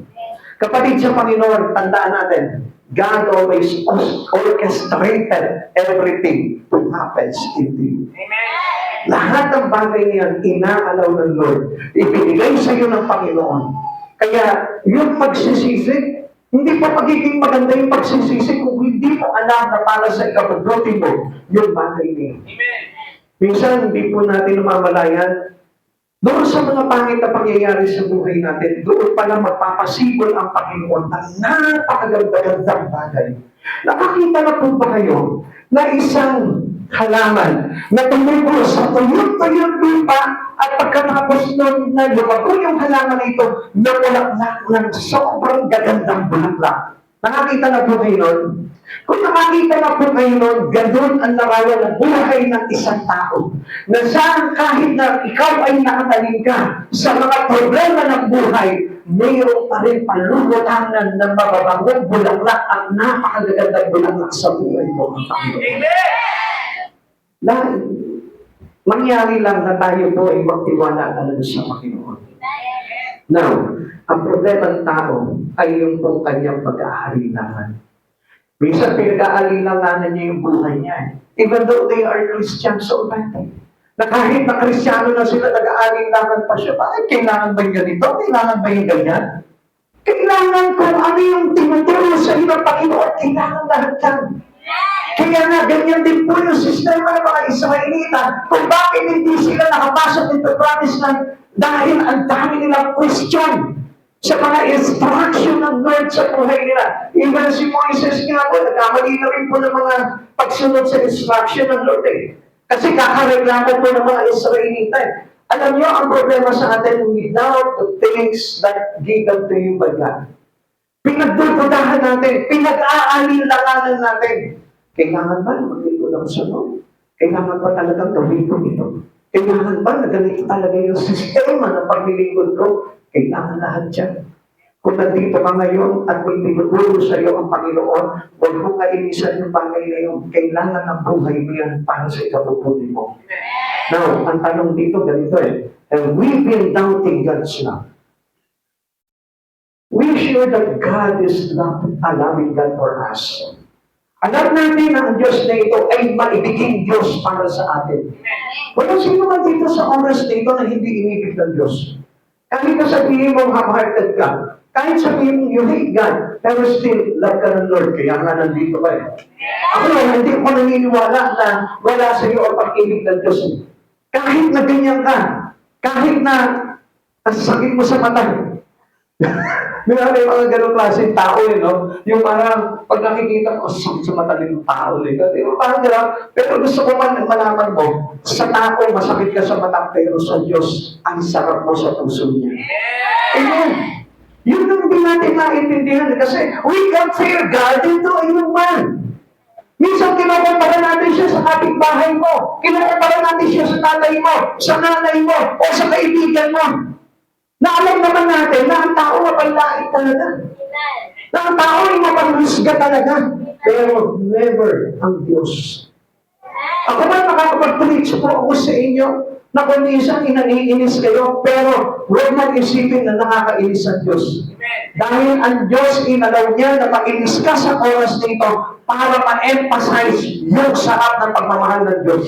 Kapatid sa Panginoon, tandaan natin, God always orchestrated everything to happen into you. Amen. Lahat ng bagay niyan, inaalaw ng Lord. Ibinigay sa iyo ng Panginoon. Kaya yung pagsisisi, hindi pa magiging maganda yung pagsisisi kung hindi mo alam na para sa ikabubuti mo yung bagay niya. Amen. Minsan, hindi po natin namamalayan Doon sa mga pangit na pangyayari sa buhay natin, doon pala magpapasibol ang Panginoon ng napakaganda-gandang bagay. Nakakita na po ba kayo na isang halaman na tumubo sa tuyot-tuyot lupa at pagkatapos nun na lumago yung halaman na ito, namulaklak ng sobrang gagandang bulaklak. Nakakita na po kayo nun? Kung nakakita na po kayo nun, ganun ang larawan ng buhay ng isang tao. Na saan kahit na ikaw ay nakatalim ka sa mga problema ng buhay, mayroon pa rin palulutangan ng mababangong bulaklak at napakagagandang bulaklak sa buhay mo. Dahil, mangyari lang na tayo po ay magtiwala talaga sa Panginoon. Now, ang problema ng tao ay yung pong kanyang pag-aalinlangan. Minsan pinag-aalinlanganan niya yung buhay niya. Even though they are Christians already. Na kahit na Kristiyano na sila, nag-aalinlangan pa siya. Bakit kailangan ba yung ganito? Kailangan ba yung ganyan? Kailangan kung ano yung tinuturo sa iyo ng Panginoon. Kailangan lahat yan. Kaya nga, ganyan din po yung sistema ng mga Israelita kung bakit hindi sila nakapasok into promised land dahil ang dami nilang question sa mga instruction ng Lord sa buhay nila. Even si Moises nga po, nagkamali na rin po ng mga pagsunod sa instruction ng Lord eh. Kasi kakareklamo po ng mga Israelita eh. Alam niyo, ang problema sa atin, without the things that given to you by God. Pinagdududahan natin, pinag-aalinlanganan natin. Kailangan ba mag-ito ng sunod? Kailangan ba talagang gawin ko ito? Kailangan ba na ganito talaga yung sistema ng paglilingkod ko? Kailangan lahat yan. Kung nandito ka ngayon at may tinuturo sa iyo ang Panginoon, huwag mo kainisan yung bagay na yun. Kailangan ng buhay mo yan para sa ikabubuti mo. Now, ang tanong dito, ganito eh. And we've been doubting God's love. We're sure that God is not a loving God for us. Alam natin na ang Diyos na ito ay maibiging Diyos para sa atin. Wala sino man dito sa oras na ito na hindi inibig ng Diyos. Kahit na sabihin mong half-hearted ka, kahit sabihin mong you hate God, pero still, love ka ng Lord, kaya nga nandito ka eh. Ako hindi ko naniniwala na wala sa iyo ang pag-ibig ng Diyos. Kahit na ganyan ka, kahit na ang sakit mo sa mata, may mga ganong klaseng tao eh, no? Yung parang, pag nakikita ko, sakit sa mata ng tao eh. Parang gano'n, pero gusto ko man malaman mo, sa tao, masakit ka sa mata, pero sa Diyos, ang sarap mo sa puso niya. Amen. Yun ang hindi natin maintindihan kasi we compare God into a human. Minsan kinukumpara natin siya sa kapitbahay mo, kinukumpara natin siya sa tatay mo, sa nanay mo, o sa kaibigan mo. Na alam naman natin na ang tao mapalait talaga. Na ang tao ay mapanglusga talaga. Pero never ang Diyos. Ako man makakapag-preach po ako sa inyo na kung minsan inaiinis kayo, pero huwag mag-isipin na nakakainis ang Diyos. Dahil ang Diyos inalaw niya na mainis ka sa oras nito para ma-emphasize yung sarap ng pagmamahal ng Diyos.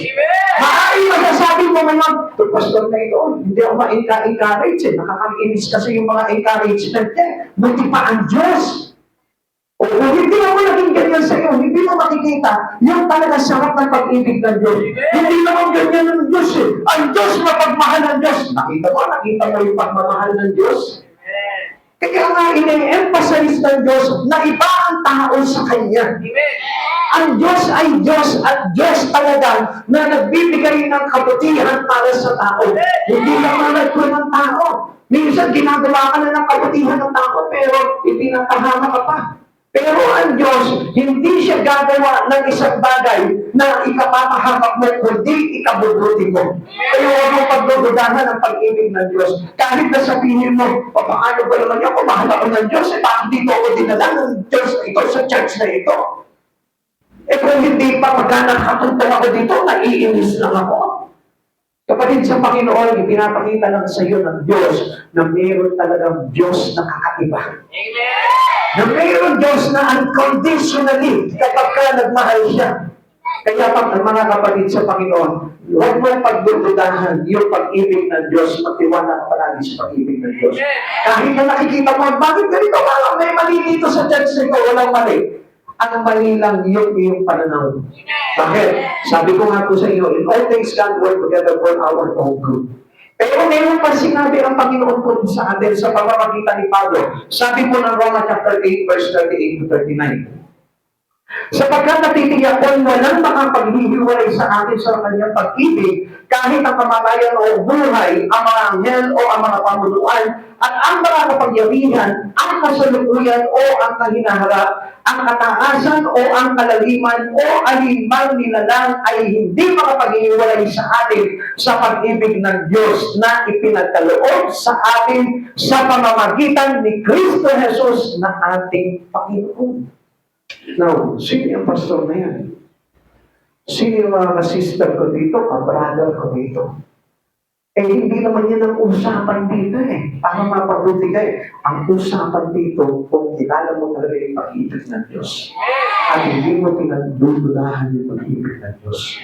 Maaari masasabi mo ngayon, pastor na ito, hindi ako ma-encourage eh. Nakakainis kasi yung mga encouragement eh. Buti pa ang Diyos. O kung hindi ako naging ganyan sa iyo, hindi mo makikita yung talaga sarap ng pag-ibig ng Diyos. Hindi naman ganyan ng Diyos eh. Ang Diyos mapagmahal ng Diyos. Nakita mo yung pagmamahal ng Diyos. Kaya nga ine-emphasize ng Diyos na iba ang tao sa Kanya. Ang Diyos ay Diyos at Diyos talaga na nagbibigay ng kabutihan para sa tao. Hindi naman ko ng tao. Minsan ginagawa ka na ng kabutihan ng tao pero itinatahama ka pa. Pero ang Diyos, hindi siya gagawa ng isang bagay na ikapapahamak mo, kundi ikabubuti mo. Kaya huwag mong pagdududahan ang pag-ibig ng Diyos. Kahit na sabihin mo, paano ba naman ako, mahal ako ng Diyos, bakit dito ako dinala ng Diyos na ito sa church na ito? Kung hindi pa magkakapunta ako dito, naiinis lang ako. Kapatid sa Panginoon, ipinapakita lang sa iyo ng Diyos na mayroon talagang Diyos na kakaiba. Amen! Na mayroon Diyos na unconditionally kapag ka nagmahal siya. Kaya mga kapatid sa Panginoon, huwag mo pagdududahan yung pag-ibig ng Diyos, magtiwala palagi sa pag-ibig ng Diyos. Kahit na nakikita mo, bakit ganito? Parang may mali dito sa church nito, walang mali. Ang mali lang yung iyong pananaw. Bakit? Sabi ko nga po sa iyo, in all things God work together for our own good. Pero meron pa sinabi ang Panginoon po sa atin sa pamamagitan ni Pablo. Sabi po ng Roma chapter 8, verse 38 to 39. Sapagkat natitiyak kong walang makapaghihiwalay sa atin sa kanyang pag-ibig, kahit ang kamatayan o buhay, ang mga anghel o ang mga pamunuan, at ang mga kapangyarihan, ang kasalukuyan o ang kahinaharap, ang kataasan o ang kalaliman o alinmang nilalang ay hindi makapaghihiwalay sa atin sa pag-ibig ng Diyos na ipinagkaloob sa atin sa pamamagitan ni Kristo Jesus na ating Panginoon. Now, sino yung pastor na yan? Sino yung mga sister ko dito, brother ko dito? Eh, hindi naman yan ang usapan dito eh. Para mapabuti ka eh. Ang usapan dito, kung kilala mo talaga yung pag-ibig ng Diyos. At hindi mo pinagdududahan yung pag-ibig ng Diyos.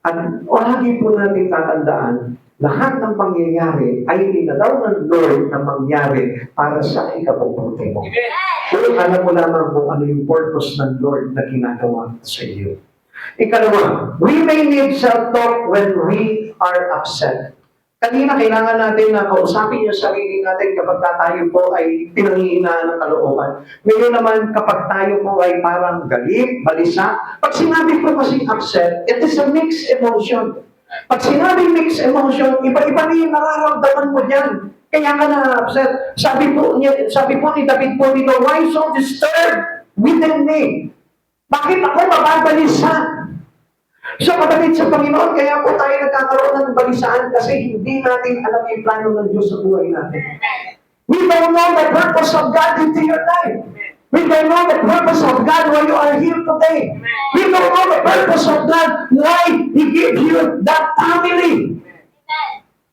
At lagi po natin tatandaan, lahat ng pangyayari ay tinalaw ng Lord na mangyari para sa ikabubuti mo. Pero alam mo lamang kung ano yung purpose ng Lord na ginagawa sa iyo. Ikalawa, we may need self-talk when we are upset. Kanina, kailangan natin na kausapin yung sarili natin kapag tayo po ay pinanghihinaan ng kalooban. Ngayon naman, kapag tayo po ay parang galit, balisa, pag sinabi po kasi upset, it is a mixed emotion. Pag sinabing mixed emotion, iba-iba na yung nararamdaman mo dyan. Kaya ka na-upset. Sabi po ni David po dito, why so disturbed within me? Bakit ako mababalisa? So, kapatid sa Panginoon, kaya po tayo nagkakaroon ng balisaan kasi hindi natin alam yung plano ng Diyos sa buhay natin. We don't know the purpose of God into your life. We don't know the purpose of God why you are here today. We don't know the purpose of God why He gave you that family.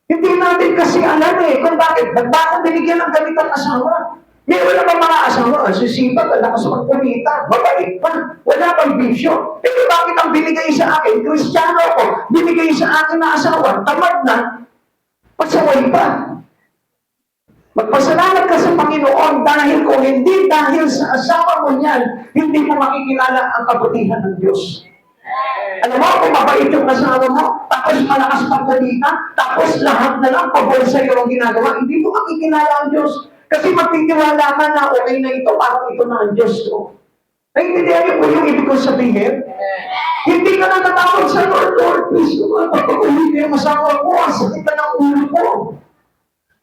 Hindi natin kasi alam kung bakit. Ba't ba ako binigyan ng ganitong asawa? Meron naman mga asawa, sisipag, lakas magpumita, mabait pa, wala pang bisyo. Pero bakit ang binigay sa akin, Kristiyano ko, binigay sa akin na asawa, tamad na, pasaway pa. Magpasalamat ka sa Panginoon dahil kung hindi dahil sa asawa mo niyan, hindi mo makikilala ang kabutihan ng Diyos. Alam mo, kung mabait yung asawa mo, tapos malakas pagkalita, tapos lahat na lang pabor sa iyo ang ginagawa, hindi mo makikilala ang Diyos. Kasi magtitiwala ka na okay na ito, parang ito na ang Diyos ko. Naintindihan niyo po yung ibig ko sabihin? Hindi ka natatawag sa Lord, Lord, please, pagpapahuli ko yung asawa ko, ang sakit na ng ulo ko.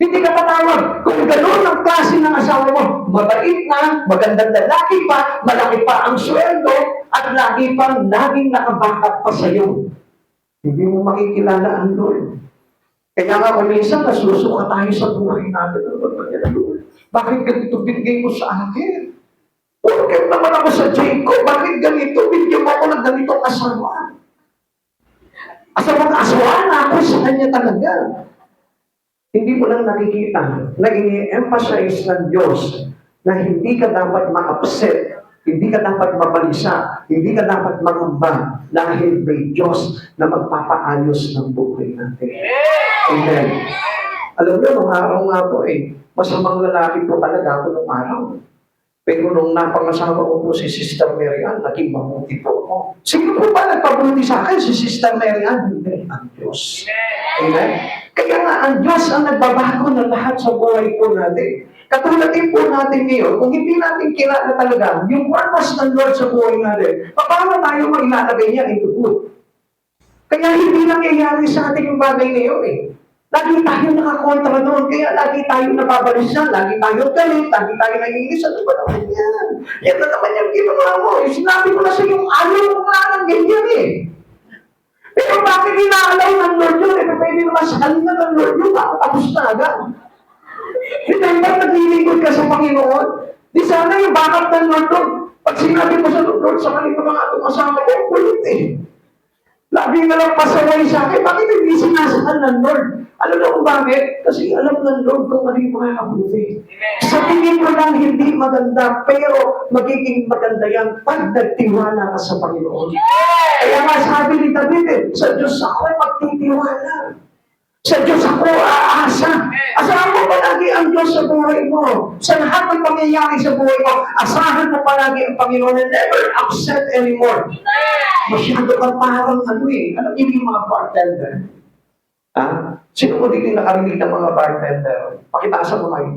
Hindi ka tatawag. Kung gano'n ang klase ng asawa mo, mabait na, magandang lalaki pa, malaki pa ang sweldo, at lagi pang laging nakabackup pa sa'yo. Hindi mo makikilala ang Lord. Kaya nga kung minsan, nasusuka tayo sa buhay natin. Bakit ganito binigay mo sa akin? Okay naman ako sa Jacob. Bakit ganito? Bigyan mo ako ng ganitong asawa. Asawa na ako sa kanya talaga. Hindi mo lang nakikita na ini-emphasize ng Diyos na hindi ka dapat ma-upset, hindi ka dapat mabalisa, hindi ka dapat mangamba dahil may Diyos na magpapaayos ng buhay natin. Amen. Alam niyo, nung araw nga po masamang lalaki po talaga ako nung araw. Pero nung napangasawa ko po si Sister Mary Ann, naging mabuti po ako. Sino po ba nagpabuti sa akin? Si Sister Mary Ann? Hindi, ang Diyos. Amen? Kaya nga, ang Diyos ang nagbabago ng lahat sa buhay po natin. Katulad din po natin ngayon, kung hindi natin kilala talaga yung purpose ng Lord sa buhay natin, paano tayo mailalagay niya into good? Kaya hindi nangyayari sa atin yung bagay na yun Lagi tayo nakakontra doon, kaya lagi tayo nababalisa, lagi tayo galit, lagi tayo naiinis. Ano ba naman yan? Yan na naman yung ginawa mo. Sinabi ko na sa yung ayaw mo nga ng ganyan Pero bakit inaalaw ng Lord yun? Pwede naman sa kanina ng Lord yun, tapos na agad. Remember, naglilingkod ka sa Panginoon? Di sana yung backup ng Lord doon. Pag sinabi mo sa Lord, sa kanina mga tumasama ko, kulit Lagi na lang pasaway sa akin. Bakit hindi sinasaan ng Lord? Alam na kung bakit? Kasi alam ng Lord kung ano yung mga kabuti. Sa tingin ko lang hindi maganda, pero magiging maganda yan pag nagtiwala ka sa Panginoon. Kaya nga sabi ni David, sa Diyos ako magtitiwala. Sa Diyos ako aasa. Asahan mo palagi ang Diyos sa buhay mo. Sa lahat ng pangyayari sa buhay mo, asahan mo palagi ang Panginoon and never upset anymore. Masyado ka parang alam niyo yung mga bartender. Sino po dito yung nakarinig ng mga bartender? Pakitaasan mo kayo.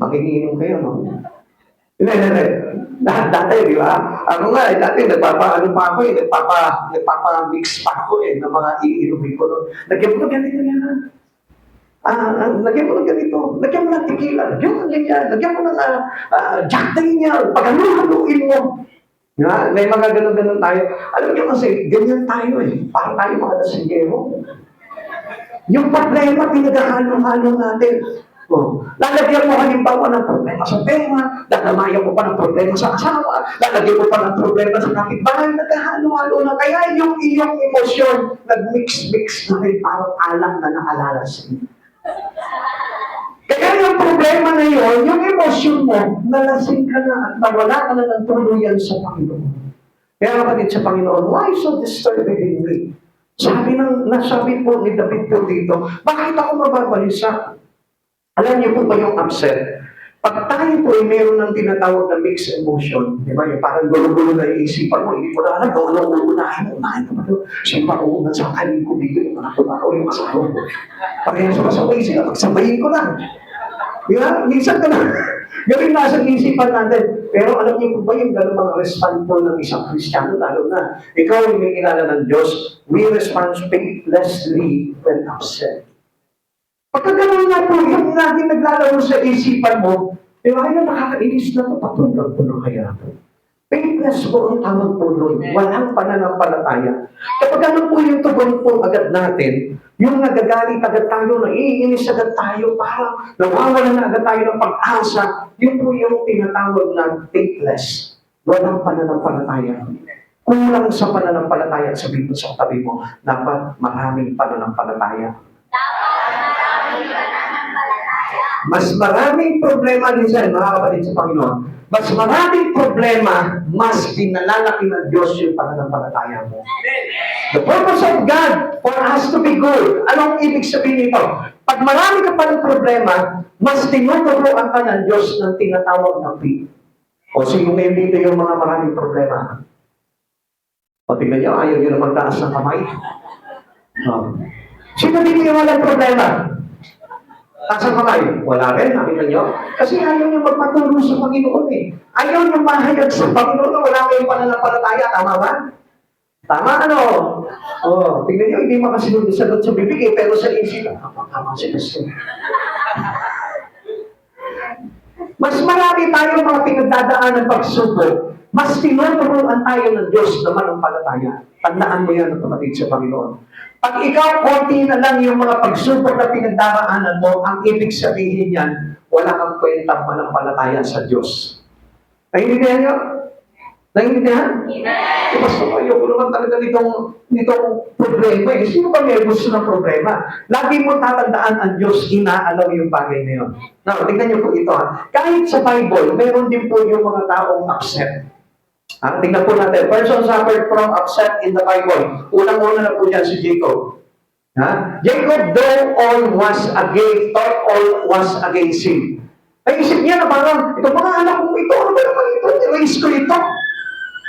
Makikinom kayo, no? Hindi. Dati, di ba? Ako nga, dati, nagpapa-ano pa ako nagpapa-mix pa ako ng mga iinumin ko. No? Lagyan mo na ganito yan. Lagyan mo ng ganito. Lagyan mo ng tequila. Lagyan mo ng ganyan. Lagyan mo ng Jack Daniel. Pag haluin mo. May mga ganun-ganun tayo. Alam niyo kasi, ganyan tayo Parang tayo mga nasinggero. Yung problema, pinaghahalo-halo natin. Lalagyan mo halimbawa ng problema sa pera, lalamayan mo pa ng problema sa asawa, lalagyan mo pa ng problema sa kapitbahay, naghahalo-halo na. Kaya yung iyong emosyon, nag-mix-mix na rin parang alam na naalala sa iyo. Kaya yung problema na yun, yung emosyon mo, nalasing ka na at nawala ka na ng tuluyan sa Panginoon. Kaya kapatid sa Panginoon, why so disturbing in me? Nasabi po ni David po dito, bakit ako mababalisa? Alam niyo po ba yung upset? Pag tayo po ay meron ng tinatawag na mixed emotion, di ba? Yung parang gulo-gulo na iisipan mo, hindi mo na alam, unahin mo ba ito? Siyempre ako sa kanin ko dito, yung anak ko o yung asawa ko. Parehas ko sa sila, pagsabayin ko lang. Di ba? Minsan ka na. Gawin nasa isipan natin. Pero alam niyo po ba yung gano'ng mga respond po ng isang Kristiyano, lalo na ikaw ay may kilala ng Diyos, we respond faithlessly when upset. Pagka gano'n nga po, yung laging naglalaro sa isipan mo, ay nakakainis na ito, patulog po ng kaya po. Faithless po ang tawag po doon. Walang pananampalataya. Kapag ano po yung tugon po agad natin, yung nagagalit agad tayo, naiinis agad tayo, parang nawawala na agad tayo ng pag-asa, yun po yung tinatawag na faithless. Walang pananampalataya. Kulang sa pananampalataya, sabihin mo sa katabi mo, dapat maraming pananampalataya. Mas maraming problema din siya, mga kapatid sa Panginoon. Mas maraming problema, mas pinalalaki ng Diyos yung pananampalataya mo. The purpose of God for us to be good. Anong ibig sabihin nito? Pag marami ka pa ng problema, mas tinuturuan ka ng Diyos ng tinatawag na faith. O sino ngayon dito yung mga maraming problema? O tingnan nyo, ayaw nyo na magtaas ng kamay. Sino dito yung walang problema? Taas ang kamay? Wala rin, nakita nyo? Kasi ayaw nyo magpatuloy sa Panginoon Ayaw nyo mahayag sa Panginoon na wala kayong pananampalataya. Tama ba? Tama ano? Tingnan nyo, hindi makasunod sa bibig pero sa isip, tama si Kristo. Mas marami tayong mga pinagdadaan ng pagsubok, mas tinuturuan tayo ng Diyos na manampalataya. Tandaan mo yan, kapatid sa Panginoon. Pag ikaw, konti na lang yung mga pagsubok na pinagdaraanan mo, ang ibig sabihin yan, wala kang kwentang manampalataya sa Diyos. Naiintindihan nyo? Naiintindihan? Amen. Basta ayoko naman talaga nitong problema Sino ba may gusto ng problema? Lagi mo tatandaan ang Diyos, inaalaw yung bagay na yun. Now, tingnan nyo po ito Kahit sa Bible, meron din po yung mga taong upset. Tingnan po natin. Person suffered from upset in the Bible. Unang-una na po dyan si Jacob. Jacob, though all was against him. Naisip niya na parang, itong mga anak kong ito, ano ba naman ito? Raise ko ito.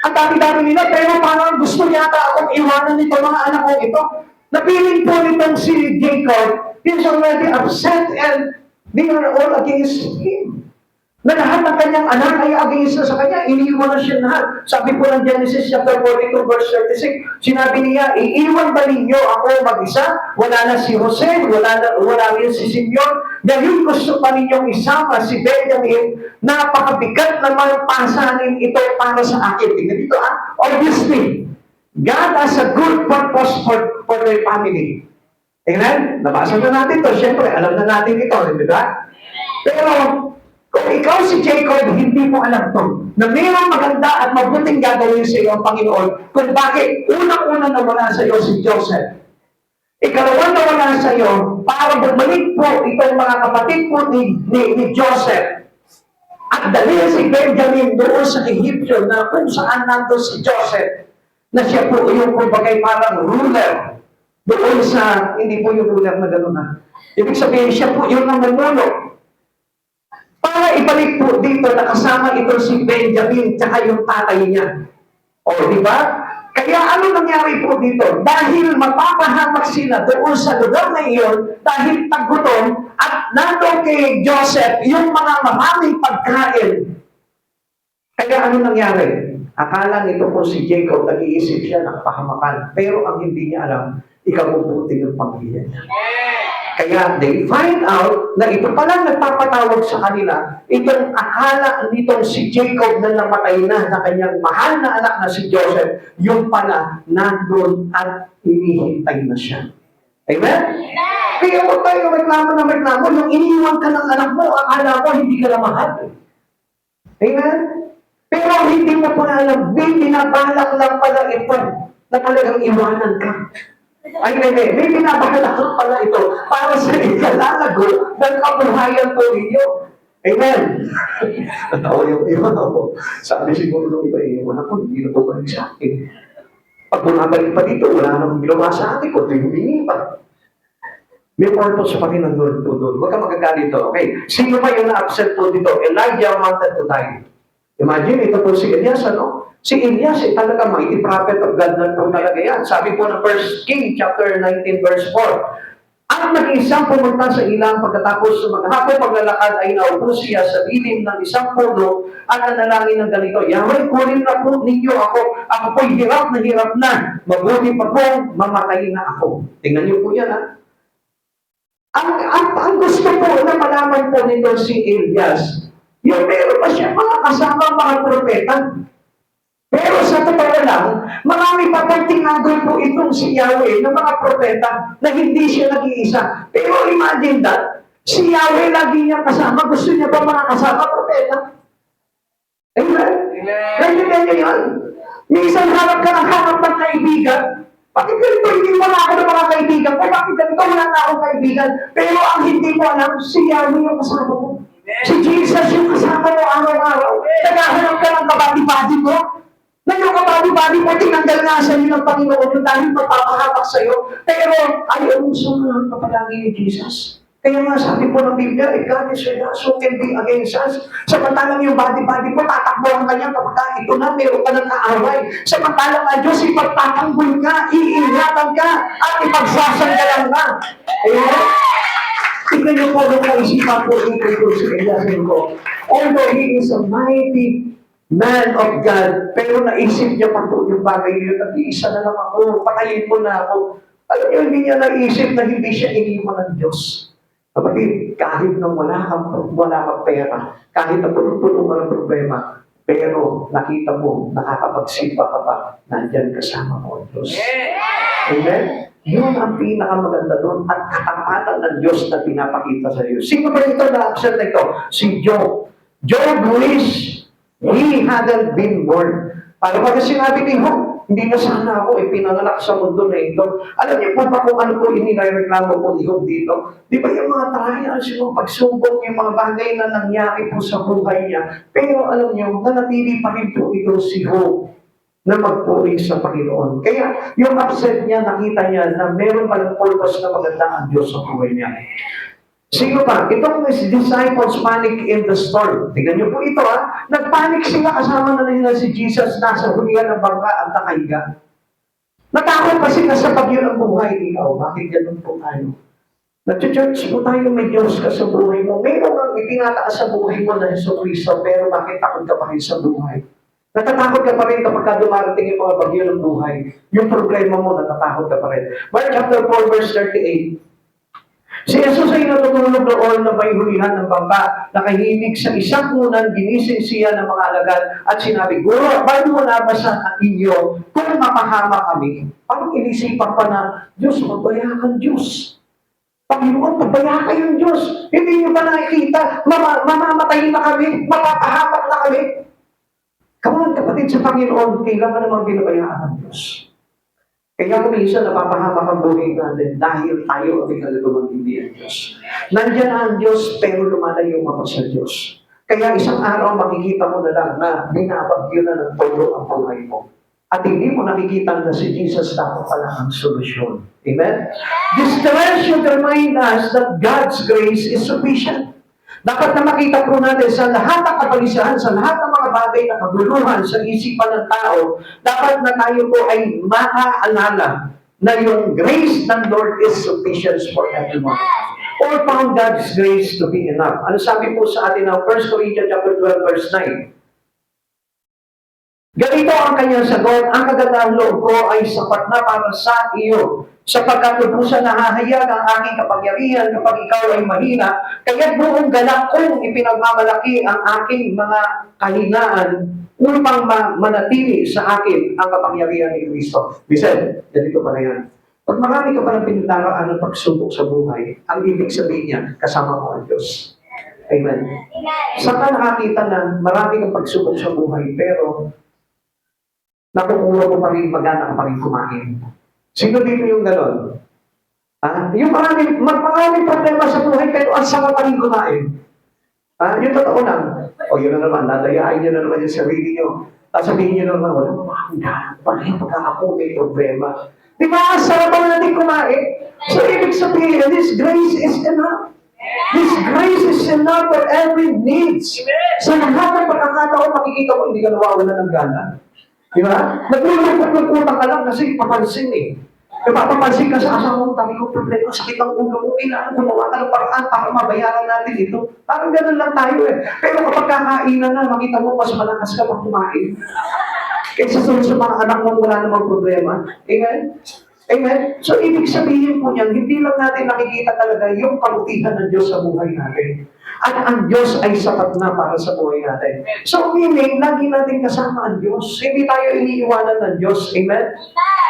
Ang dami-dami nila, pero parang gusto yata akong iwanan nito mga anak kong ito. Napiling po nitong si Jacob, he's already upset and they are all against him. Na lahat ng kanyang anak ay against na sa kanya, iniiwan na siya lahat. Sabi po ng Genesis chapter 42 verse 36, sinabi niya, iiwan ba ninyo ako mag-isa? Wala na si Jose, wala rin si Simeon. Dahil gusto pa ninyong isama si Benjamin, napakabigat naman pasanin ito para sa akin. Tingnan dito obviously, God has a good purpose for their family. Tingnan, nabasa na natin to. Siyempre, alam na natin ito, di ba? Pero, kung ikaw si Jacob, hindi mo alam to, na mayroong maganda at mabuting gagawin sa iyo ang Panginoon, kung bakit unang-una na wala sa iyo si Joseph. Ikalawa na wala sa iyo, para bumalik po itong mga kapatid po ni Joseph. At dahil si Benjamin doon sa Egyptian na kung saan nandun si Joseph, na siya po yung kumbagay parang ruler. Doon sa, hindi po yung ruler na gano'n Ibig sabihin, siya po yung namuno. Para ibalik po dito, nakasama ito si Benjamin tsaka yung tatay niya. O, di ba? Kaya ano nangyari po dito? Dahil mapapahamak sila doon sa lugar na iyon, dahil paggutom, at nandun kay Joseph yung mga maraming pagkain. Kaya ano nangyari? Akala nito po si Jacob, nag-iisip siya ng pahamakan. Pero ang hindi niya alam, ikabubuti ng pamilya niya. Kaya they find out na ito pala nagpapatawag sa kanila, itong akala nitong si Jacob na namatay na kanyang mahal na anak na si Joseph, yung pala nandun at hinihintay na siya. Amen? Kaya huwag tayo reklamo na reklamo, yung iniwan ka ng anak mo, akala mo hindi ka na mahal. Amen? Pero hindi mo pala alam, binabalak lang pala ito na talagang iwanan ka. Ay, may binabalak pala ito para sa ikalalago ng kabuhayan po ninyo. Amen. Natawa yung iba ako. Sabi siguro ng iba, wala ko, hindi na bumalik sa akin. Pag bumabalik pa dito, wala nang ginawa sa akin, kundi humingi pa. May purpose pa rin ang Lord po doon. Huwag ka magkagalito. Okay. Sino pa yung na-upset po dito? Elijah wanted to die. Imagine, ito po si Elias, ano? Si Elias, talaga mighty prophet of God na po talaga yan. Sabi po ng 1 King, chapter 19, verse 4. Ang nag-isang pumunta sa ilang pagkatapos maghapon paglalakad ay naupo siya sa lilim ng isang puno at nanalangin ng ganito, Yahweh, kunin na po ninyo ako. Ako po'y hirap na. Mabuti pa pong mamatay na ako. Tingnan niyo po yan, ha? Ang gusto po na malaman po nito si Elias, yung meron pa siya mga kasama mga propeta. Pero sa totoo lang, marami pa pang tinagol po itong si Yahweh ng mga propeta na hindi siya nag-iisa. Pero imagine that, si Yahweh lagi niyang kasama. Gusto niya ba mga kasama propeta? Amen? Ganyan niya yan. Minsan hanap ka ng hanap ng kaibigan. Bakit ganito hindi mo na ako ng mga kaibigan? Bakit ganito wala na akong kaibigan? Pero ang hindi mo alam, si Yahweh yung kasama mo. Si Jesus yung kasama mo araw-araw. Naghahanap ka ng kabati-bati mo. Na yung kabati-bati mo, tinanggal nga sa iyo ng Panginoon yung dahil magpapahamak sa iyo. Pero ayaw mo sumunod ka palagi ni Jesus. Kaya nga sabi po ng Biblia, God is with us, who can be against us? Samantalang yung body-body mo, tatakbuhan ka niya kapag ito na, meron ka ng kaaway. Samantalang ang Diyos, ipagtatanggol ka, iingatan ka, at ipagsasanggalan ka. Ayan? Tingnan niyo po nung naisipan po ito si Elias ko. Although he is a mighty man of God, pero naisip niya pa po yung bagay yun, nag-iisa na lang ako, patayin mo na ako. Alam niyo, hindi niya naisip na hindi siya iniwan ng Diyos. Kapatid, kahit na wala kang pera, kahit na puno-puno ka ng problema, pero nakita mo, nakakapagsipa ka pa, nandyan kasama mo ang Diyos. Amen? Yun ang pinakamaganda doon at katapatan ng Diyos na pinapakita sa iyo. Sino ba ito na-upset na ito? Si Job. Job wish he hadn't been born. Paano ba sinabi ni Job? Hindi na sana ako pinanganak sa mundo na ito. Alam niyo po ba kung ano po inireklamo po ni Job dito? Di ba yung mga trials, yung pagsubok, yung mga bagay na nangyari po sa buhay niya. Pero alam niyo, nanatili pa rin po ito si Job na magpuri sa Panginoon. Kaya yung upset niya, nakita niya na meron palang purpose na maganda ang Diyos sa buhay niya. Sino pa? Itong disciples panic in the storm. Tingnan niyo po ito, ha? Nagpanic sila kasama na nila si Jesus nasa hulihan ng bangka at nakahiga. Natakot pa sila sa bagyo ng buhay. Ikaw, bakit ganun po tayo? Nag-church po tayo, may Diyos ka sa buhay mo. Meron ang itinataas sa buhay mo na Jesu Cristo, pero bakit takot ka pa rin sa buhay? Natatakot ka pa rin kapag dumarating yung mga bagyo ng buhay. Yung problema mo, natatakot ka pa rin. Mark chapter 4, verse 38. Si Jesus ay natutulog noon na may hulihan ng bangka. Nakahilig sa isang unan, ginising siya ng mga alagad at sinabi, Guro, bago mo nabasan ang inyo kung mapahama kami? Parang inisipan pa na, Diyos, magbayakan Diyos. Panginoon, magbayakan yung Diyos. Hindi niyo ba nakikita? Mamamatay na kami, mapapahamak na kami. Kamulan kapatid sa Panginoon, kailangan naman binabayaan ng Diyos. Kaya kung minsan napapahamak ang buhay natin dahil tayo ay kalulungan hindi ang Diyos. Nandiyan ang Diyos pero lumalayo mo sa Diyos. Kaya isang araw makikita mo na lang na binabagyo na ng todo ang buhay mo. At hindi mo nakikita na si Jesus dapat pala ang solusyon. Amen? This verse should remind us that God's grace is sufficient. Dapat na makita po natin sa lahat ng kabalisahan, sa lahat ng mga bagay na kaguluhan sa isipan ng tao, dapat na tayo po ay makaalala na yung grace ng Lord is sufficient for everyone. Or found God's grace to be enough. Ano sabi po sa atin ng 1 Corinthians chapter 12 verse 9? Ganito ang kanyang sagot, ang kagandahang loob ko ay sapat na para sa iyo, sapagkat lubusan nahahayag ang aking kapangyarihan kapag ikaw ay mahina, kaya't buong galak kong ipinagmamalaki ang aking mga kahinaan upang manatili sa akin ang kapangyarihan ni Kristo. Listen, ganito pa na yan. Pag marami ka palang pinadaraan ng pagsubok sa buhay, ang ibig sabihin niya, kasama mo ang Diyos. Amen. Saan ka nakakita na marami kang pagsubok sa buhay, pero nakukuha mo pa rin, magana ka pa rin kumain. Sino dito yung gano'n? Yung maraming problema sa buhay, pero ang sama pa rin kumain. Yung totoo lang. O yun na naman, dadayain nyo na naman yung sarili nyo. Tapos sabihin nyo naman, wala, bakit ako may problema? Di ba, ang sarap pa natin kumain? So, ibig sabihin, this grace is enough. This grace is enough for every needs. Sa lahat ng pagkakataon, makikita mo, hindi ka nawawala ng gana. Di ba? Naglulupot-luputang ka lang kasi papansin eh. Napapansin ka sa asawa mo, dami ko problema, sakit ang ulo mo, kailangan gumawa ka ng paraan para mabayaran natin ito. Parang ganun lang tayo eh. Pero kapag kakainan na, makita mo, mas malakas ka pag kumain. Kaysa sa mga anak mo, wala namang problema. Amen? Amen? So, ibig sabihin po niyan, hindi lang natin nakikita talaga yung kabutihan ng Diyos sa buhay natin. At ang Diyos ay sapat na para sa buhay natin. So, meaning, lagi natin kasama ang Diyos. Hindi tayo iniiwanan ng Diyos. Amen?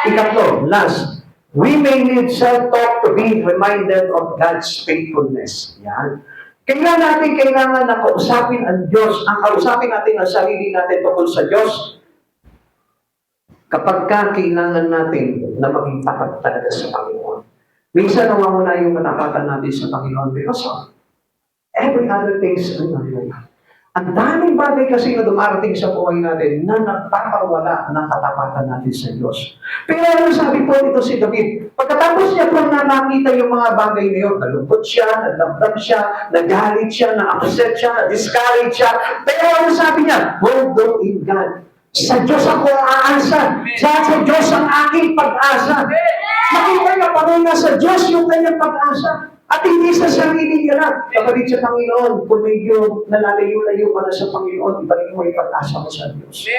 Ikatlo, last. We may need self-talk to be reminded of God's faithfulness. Yan. Kailangan na kausapin ang Diyos. Ang kausapin natin ang sarili natin tungkol sa Diyos. Kapag kailangan natin na maging tapat talaga sa Panginoon. Minsan nawawala yung katapatan natin sa Panginoon because of every other things in our life. Ang daming bagay kasi na dumarating sa buhay natin na nagpapawala ng katapatan natin sa Diyos. Pero ano sabi po dito si David? Pagkatapos niya po na nakita yung mga bagay na yun, nalungkot siya, nagdamdam siya, nagalit siya, na-upset siya, na-discourage siya. Pero ano sabi niya? Hold on in God. Sa Diyos ako aasa. Sa Diyos ang aking pag-asa. Makita niya pa rin na sa Diyos yung kanyang pag-asa. At hindi sa sarili niya na. Kapatid sa Panginoon, kung medyo nalalayo-layo ka na sa Panginoon, ibalik mo yung pag-asa mo sa Diyos.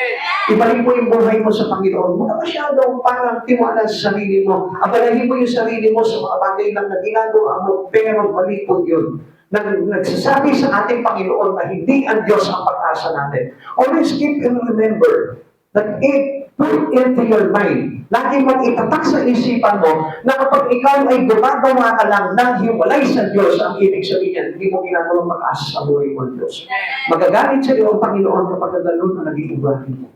Ibalik mo yung buhay mo sa Panginoon. Huwag ka masyadong parang tiwala sa sarili mo. Abalahin mo yung sarili mo sa mga bagay lang na ginagawa mo, pero mali po yun. Nagsasabi sa ating Panginoon na hindi ang Diyos ang pag-asa natin. Always keep and remember that put into your mind, lagi mong itatak sa isipan mo na kapag ikaw ay gumagawa ka lang ng hiwalay sa Diyos, ang ibig sabihin, hindi mo ginagawang mag-asa sa buhay mo ng Diyos. Magagalit sa iyo ang Panginoon kapag gano'n na naging ugali mo.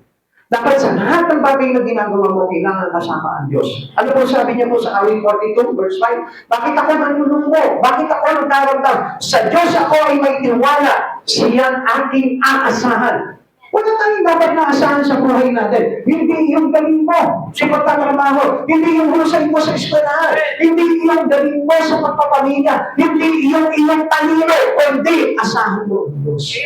Dapat sa lahat ng bagay na ginagawa mo, kailangan kasama ang Diyos. Ano po sabi niya po sa awit 42, verse 5? Bakit ako nanulungmo? Bakit ako nagdaramdam? Sa Diyos ako ay may tiwala. Siyang aking aasahan. Wala tayong dapat naasahan sa buhay natin. Hindi yung galing mo sa pagtatrabaho. Hindi yung husay mo sa eskwelahan. Hindi yung galing mo sa pagpapamilya. Hindi yung iyong talino. Kundi asahan mo ang Diyos.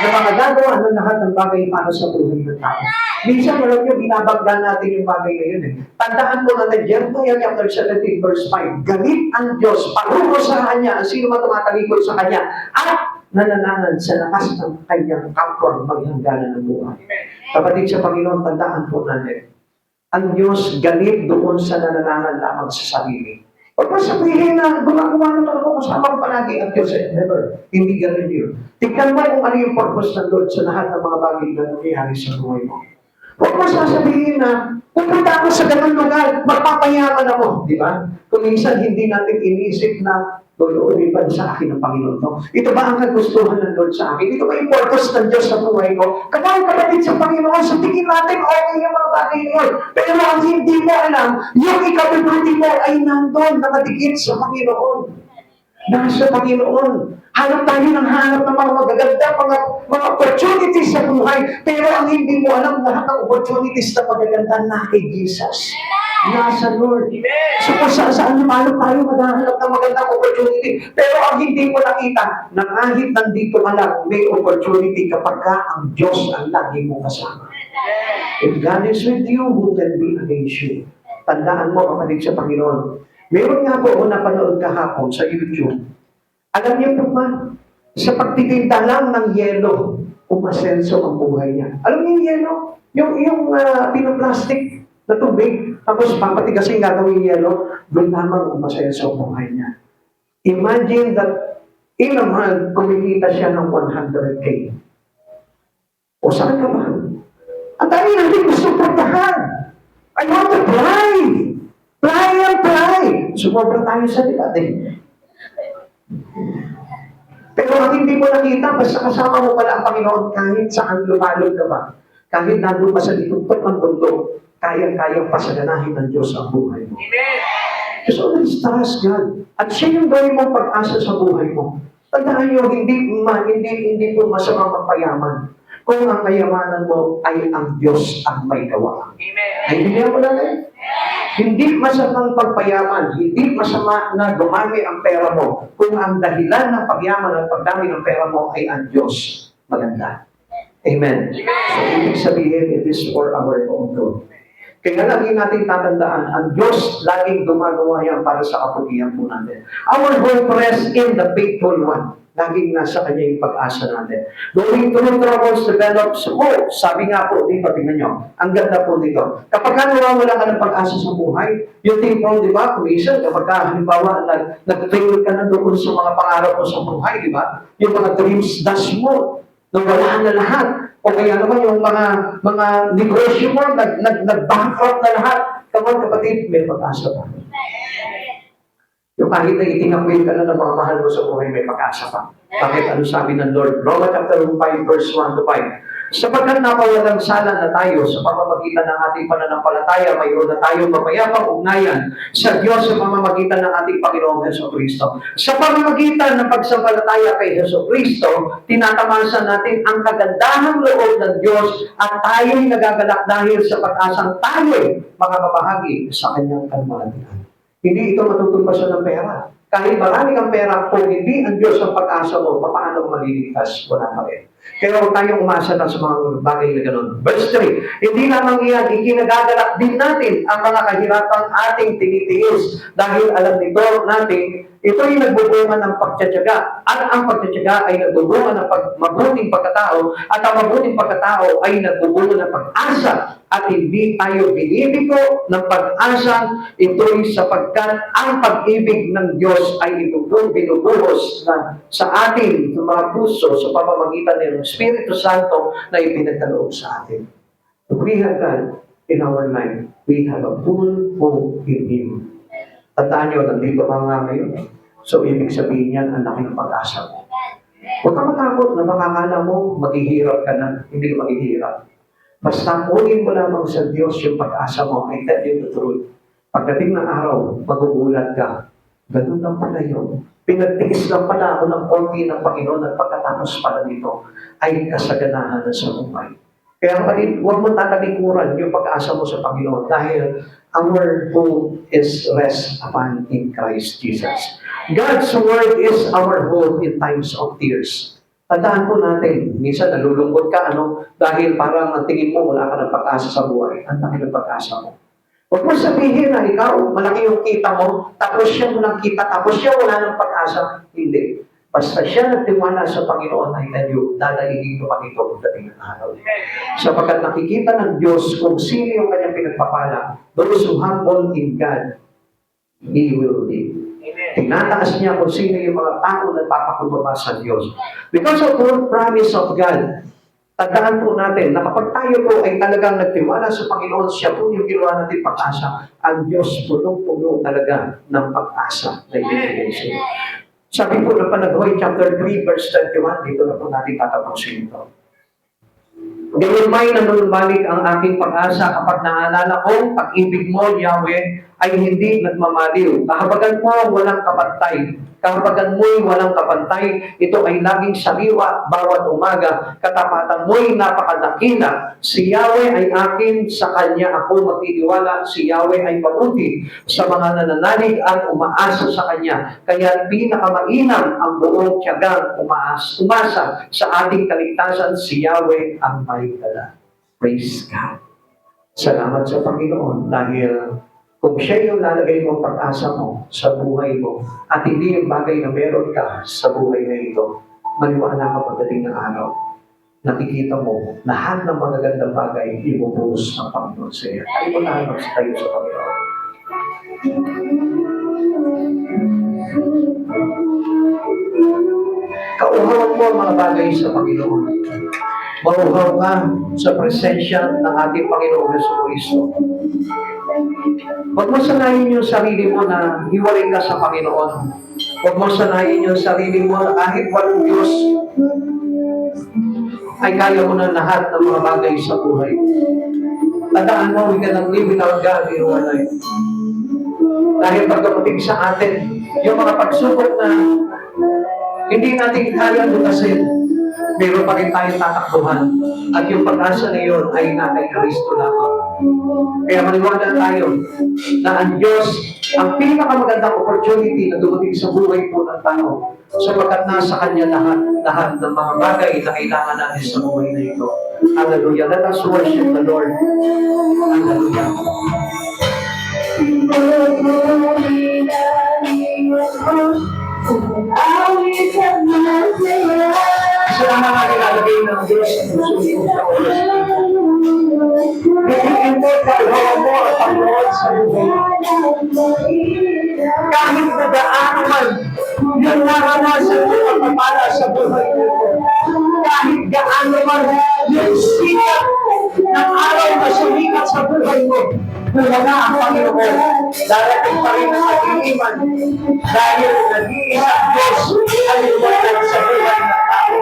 Na mga gagawa ng lahat ng bagay para sa buhay ng tao. Minsan, alam nyo, binabagda natin yung bagay na yun. Tandaan mo natin, Jeremiah chapter 17, verse 5, galit ang Diyos, paruho sa Kanya, ang sino man tumatalikod sa Kanya, at nananangad sa lakas ng Kanyang kapwang maghangganan ng buhay. Kapatid sa Panginoon, tandaan po natin, ang Diyos galit doon sa nananangad lamang sa sarili. Huwag mo sabihin na gumagawa naman ako kasama ko palagi ang Diyos. Never. Hindi ganun yun. Tignan mo kung ano yung purpose ng Lord sa lahat ng mga bagay na nangyayari sa buhay mo. Huwag mo sasabihin na, pupunta ako sa ganun lugar, magpapayaman ako. Di ba? Kung minsan hindi natin inisip na luluunin pa sa akin ng Panginoon. No? Ito ba ang nagustuhan ng Lord sa akin? Ito ba yung purpose ng Diyos sa buhay ko? Kapag kapatid sa Panginoon, sa tingin natin, okay yung mga bagay na yun. Pero ang hindi mo alam, yung ikabubuti mo ay nandun, nakadikit sa Panginoon. Nasa Panginoon. Hanap tayo ng hanap ng mga magaganda, mga opportunities sa buhay. Pero ang hindi mo alam, lahat ng opportunities na magaganda na kay Jesus. Nasa Lord. So kung saan paano tayo maghahanap ng magandang opportunity. Pero ang hindi mo nakita, na kahit nandito ka lang, may opportunity kapag ka ang Diyos ang lagi mo kasama. If God is with you, who can be against you? Tandaan mo, kapatid sa Panginoon. Meron nga po, napanood kahapon sa YouTube. Alam niyo po ba, sa pagtitinda lang ng yelo, umasenso ang buhay niya. Alam niyo yung yelo? Yung pinoplastic na tubig, tapos papatigasin gagawin yung yelo, doon lamang umasenso ang buhay niya. Imagine that in a month, kumikita siya ng 100K. O saan ka ba? Ang dami natin gusto puntahan. I want to fly. Fly and fly. Sumobra tayo sa lipat eh. Pero ang hindi mo nakita, basta kasama mo pala ang Panginoon kahit saan lumalog ka ba. Kahit nandun pa sa litutok ng mundo, kayang-kayang pasaganahin ng Diyos ang buhay mo. Just always trust God. At siya yung gawin mong pag-asa sa buhay mo. Tandaan nyo, hindi po masama magpayaman. Kung ang kayamanan mo ay ang Diyos ang may gawa. Naintindihan mo natin? Hindi masamang pagpayaman, hindi masama na dumami ang pera mo. Kung ang dahilan ng pagyaman at pagdami ng pera mo ay ang Diyos, maganda. Amen. So, ibig sabihin, it is for our own good. Kaya lagi natin tatandaan, ang Diyos laging gumagawa yan para sa kaputihan po natin. Our hope rests in the faithful one. Laging nasa Kanya yung pag-asa natin. Going through troubles develops hope. Sabi nga po dito, tingnan nyo, ang ganda po dito. Kapag nawawala ka ng pag-asa sa buhay, yung tipong, di ba, kung isa, kapag halimbawa, nag-fail ka na doon sa mga pangarap mo sa buhay, di ba? Yung mga dreams dash mo, nawala na lahat. O kaya naman yung mga negosyo mo, nag-bankrupt na lahat. Come on, kapatid, may pag-asa pa. Yung kahit na itinakwil ka na ng mga mahal mo sa buhay, may pag-asa pa. Bakit? Ano sabi ng Lord? Romans chapter 5, verse 1 to 5. Sapagkat napawalang sala na tayo sa pamamagitan ng ating pananampalataya, mayroon na tayong mapayapang ugnayan sa Diyos sa pamamagitan ng ating Panginoong Jesucristo. Sa pamamagitan ng pagsampalataya kay Jesucristo, tinatamasa natin ang kagandahang loob ng Diyos at tayo'y nagagalak dahil sa pag-asang tayo'y makababahagi sa Kanyang kalwalhatian. Hindi ito matutumpasan ng pera. Kahit marami kang pera, kung hindi ang Diyos ang pag-asa mo, paano maliligtas? Wala pa rin. Kaya huwag tayong umasa lang sa mga bagay na gano'n. Verse 3, hindi lamang iyan, ikinagalak din natin ang mga kahirapang ating tinitiis. Dahil alam nito natin, ito'y nagbubunga ng pagtsatsaga. At ang pagtsatsaga ay nagbubunga ng mabuting pagkatao. At ang mabuting pagkatao ay nagbubunga ng pag-asa. At hindi tayo binibiko ng pag-asa. Ito'y sapagkat ang pag-ibig ng Diyos ay binubuhos na sa atin, sa mga puso, sa pamamagitan ng Espiritu Santo na ipinagkaloob sa atin. We have God in our life. We have a full hope in Him. Tandaan nyo, nandito ka nga ngayon. So, ibig sabihin yan, ang laki ng pag-asa mo. Huwag ka matakot na makakala mo, maghihirap ka na. Hindi ka maghihirap. Basta kunin mo lamang sa Diyos yung pag-asa mo. I tell you the truth. Pagdating ng araw, magugulat ka. Ganun lang pala yun. Pinagtiis lang pala ako ng konti ng Panginoon at pagkatapos pala dito ay kasaganahan na sa buhay. Kaya kapatid, huwag mo tatalikuran yung pag-asa mo sa Panginoon dahil our hope is rest upon in Christ Jesus. God's Word is our hope in times of tears. Tandaan po natin, minsan nalulungkot ka, dahil parang ang tingin mo wala ka ng pag-asa sa buhay. Ang laki ng pag-asa mo. Huwag mo sabihin na ikaw, malaki yung kita mo, tapos siya walang kita, tapos siya wala ng pag-asa. Hindi. Basta siya nagtiwala sa Panginoon, I tell you, dadalhin ko pa dito kung dating ng araw. Sapagkat nakikita ng Diyos kung sino yung kanyang pinagpapala, those who humble in God, He will live. Tinataas niya kung sino yung mga tao na papakumbaba sa Diyos. Because of the promise of God, tandaan po natin na kapag tayo po ay talagang nagtiwala sa Panginoon, siya po yung ginawa natin pag-asa, ang Diyos punong-puno talaga ng pag-asa na ibigay sa iyo. Sabi po ng Panaghoy, chapter 3, verse 21, dito na po natin tatapusin ito. Ngayon may nanunumbalik ang aking pag-asa kapag naalala ko, pag-ibig mo, Yahweh, ay hindi nagmamaliw. Kahabagan mo walang kapantay. Kahabagan mo'y walang kapantay. Ito ay laging sariwa bawat umaga. Katapatan mo'y napakadakila. Si Yahweh ay akin, sa Kanya ako magtitiwala. Si Yahweh ay mabuti sa mga nananalig at umaasa sa Kanya. Kaya pinakamainam ang buong tiyagang umasa sa ating kaligtasan. Si Yahweh ang may dala. Praise God. Salamat sa Panginoon dahil kung siya yung lalagay mong pag-asa mo sa buhay mo at hindi yung bagay na meron ka sa buhay na ito, maniwala ka pagdating ng araw, nakikita mo lahat ng magagandang bagay ibubuhos ng Panginoon sa iyo. Tayo mo tayo tayo sa Panginoon. Kauhawan mo ang mga bagay sa Panginoon. Mauhaw ka sa presensya ng ating Panginoon Jesucristo. Huwag mo sanayin yung sarili mo na hiwalay ka sa Panginoon. Huwag mo sanayin yung sarili mo na kahit walang Diyos, ay kaya mo na lahat ng mga bagay sa buhay. Tandaan mo, we cannot live without God in our life. Dahil pagdating sa atin, yung mga pagsubok na hindi natin kaya lutasin, meron pa rin tayong tatakbuhan. At yung pag-asa na yun ay natay Kristo lamang. Kaya maniwala tayo na ang Diyos, ang pinakamagandang opportunity na dumating sa buhay po ng tao, sapagkat nasa Kanya lahat ng mga bagay na kailangan natin sa buhay na ito. Hallelujah. Let us worship the Lord. Hallelujah. Sila na nga nilalagay ng Diyos sa puso sa oras nito. Bibigyan mo paghawa mo at Panginoon sa buhay. Kahit na gaano man yung naranasan mo ang papala sa buhay mo. Kahit gaano man yung sikat ng araw na sumikat sa buhay mo. Kung wala ang Panginoon, darating pa rin ang pag-iiman dahil nag-iisang Diyos ang iwanan sa buhay ng tao.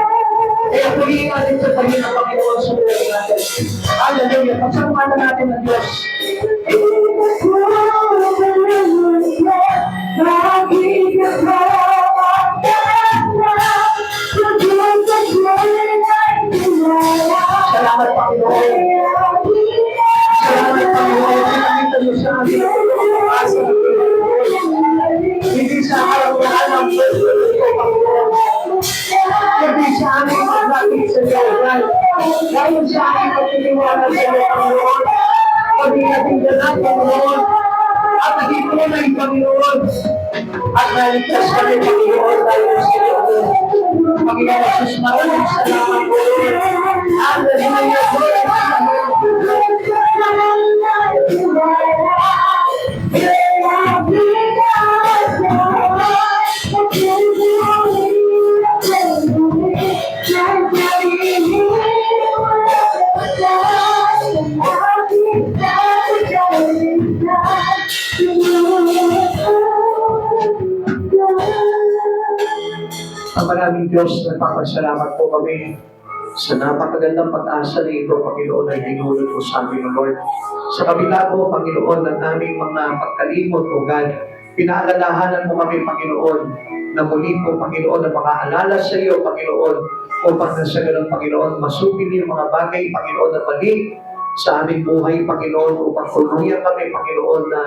Kaya pagiging natin sa pagiging ng Panginoon sa buhay natin. Hallelujah. Pagsamahan natin ng Diyos. Salamat Panginoon. Salamat Panginoon. Pinakita niyo sa amin ang pag-asa ng Panginoon. Hindi sa araw-araw ng Panginoon. Hindi sa amin maglapit sa iyo. Dahil sa amin pagtitiwala sa iyo, Panginoon. Paging ating ganap, Panginoon. At naging tunay, Panginoon. At naligtas kami, Panginoon, dahil sa iyo. Panginoon Jesus, maraming salamat po. Hallelujah. Ang maraming Diyos, nagpapasalamat po kami sa napakagandang pag-asa na ito, Panginoon, ay dinulot mo sa amin, O Lord. Sa kabila po, Panginoon, ng aming mga pagkalimot, O God, pinaalalahanan mo kami, Panginoon, na muli po, Panginoon, na makaalala sa iyo, Panginoon, upang sa ganun, Panginoon, masupil yung mga bagay, Panginoon, na mali sa aming buhay, Panginoon, upang tuluyan kami, Panginoon, na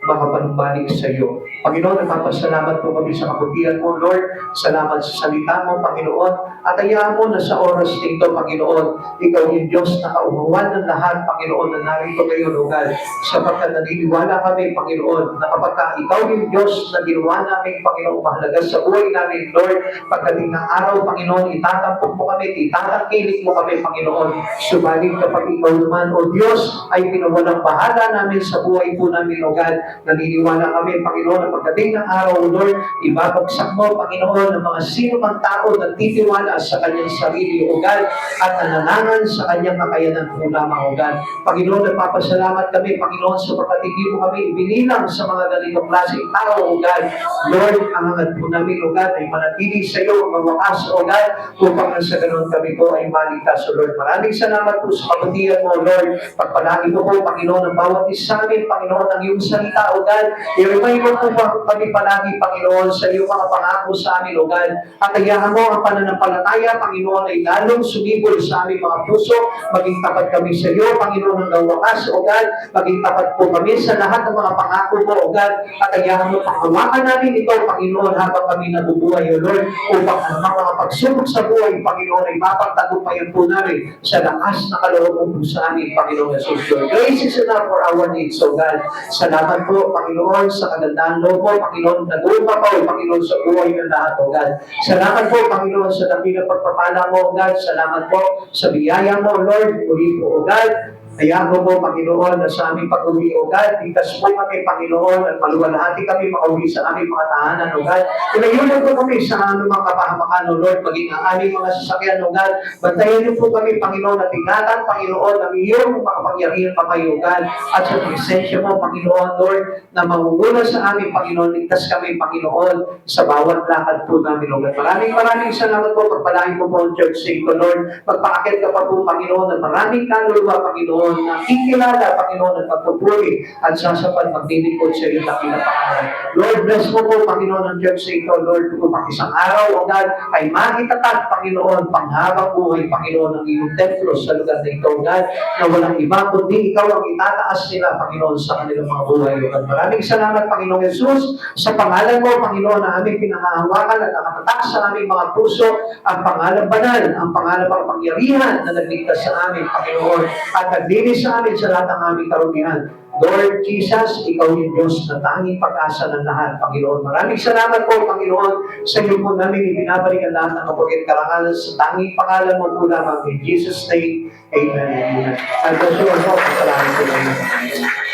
makapanumbalik sa iyo. Panginoon, nagpapasalamat po kami sa kabutihan mo, Lord. Salamat sa salita mo, Panginoon. At hayaan mo na sa oras nito, Panginoon, ikaw yung Diyos na kauhawan ng lahat, Panginoon, na narito ngayon, O God. Sapagkat naniniwala kami, Panginoon, na kapag ikaw yung Diyos na ginawa namin, Panginoon, mahalaga sa buhay namin, Lord, pagdating ng araw, Panginoon, itatampok mo kami, itatangkilik mo kami, Panginoon. Subalit kapag ikaw naman, O Diyos, ay pinawalang bahala namin sa buhay po namin, O God. Naniniwala kami, Panginoon, na pagdating ng araw, Lord, ibabagsak mo, Panginoon, ng mga sino mang tao na titiwala niya sa kanyang sarili, O God, at nananangan sa kanyang kakayanan po lamang, O God. Panginoon, nagpapasalamat kami, Panginoon, sapagkat hindi mo kami ibinilang sa mga ganitong klaseng tao, O God. Lord, ang hangad po namin, O God, ay manatili sa iyo, magwakas, O God, upang sa ganun kami po ay maligtas, O Lord. Maraming salamat po sa kabutihan mo, Lord. Pagpalagi mo po, Panginoon, ang bawat isa sa amin, Panginoon, ang iyong salita, O God. I-remind mo po kami palagi, Panginoon, sa iyong mga pangako sa amin, O God. At ayahan mo ang pananampalataya, Panginoon, ay lalong sumibol sa aming mga puso. Maging tapat kami sa iyo, Panginoon, hanggang wakas, O God. Maging tapat po kami sa lahat ng mga pangako mo, O God. At ayahan mo panghawakan namin ito, Panginoon, habang kami nabubuhay, O Lord, upang ang mga pagsubok sa buhay, Panginoon, ay mapagtagumpayan po namin sa lakas na kalooban po sa amin, Panginoon Jesus. Your grace is enough for our needs, O God. Salamat po, Panginoon, sa kagandahan loob mo, Panginoon, nag-upa po, Panginoon, sa buhay ng lahat, O God. Salamat po, Panginoon, sa dakilang pagpapala mo, O God. Salamat po sa biyaya mo, Lord. Uli po, O God. Hayaan mo po, Panginoon, na sa aming pag-uwi, O God, ligtas po kami, Panginoon, at maluwalhati kami makauwi sa aming mga tahanan, O God. Pinayunan po kami sa anumang kapahamakan, O Lord, maging ang aming mga sasakyan, O God. Bantayan niyo po kami, Panginoon, at ingatan, Panginoon, ang iyong makapangyarihan kamay, O God. At sa presensya mo, Panginoon, Lord, na mangunguna sa amin, Panginoon, ligtas kami, Panginoon, sa bawat lakad po namin, O God. Maraming salamat po, pagpalain mo po ang Church Sacred, Lord. Magpaakit ka pa po, Panginoon, ng maraming kaluluwa, Panginoon, nakikilala, Panginoon, at pagpupuri at sasapad maglilingkod sa iyo na pinapangalan. Lord, bless mo po, Panginoon, ang Church sa ito, Lord, upang isang araw, O God, ay makitatag, Panginoon, panghabang buhay, Panginoon, ang iyong templo sa lugar na ito, O God, na walang iba, kundi ikaw ang itataas nila, Panginoon, sa kanilang mga buhay, O God. Maraming salamat, Panginoon Jesus, sa pangalan mo, Panginoon, na aming pinangahawakan at nakatatak sa aming mga puso, ang pangalan banal, ang pangalan pangpangyarihan na nagligtas sa amin, Panginoon, at naglinis sa amin sa lahat ng aming karumihan. Lord Jesus, ikaw yung Diyos na tanging pag-asa ng lahat, Panginoon. Maraming salamat po, Panginoon, sa iyo po namin ibinabalik ang lahat ng kapagit karangalan sa tanging pangalan mo po lamang. In Jesus' name, Amen. Amen. At gusto mo po, pasalamat po namin.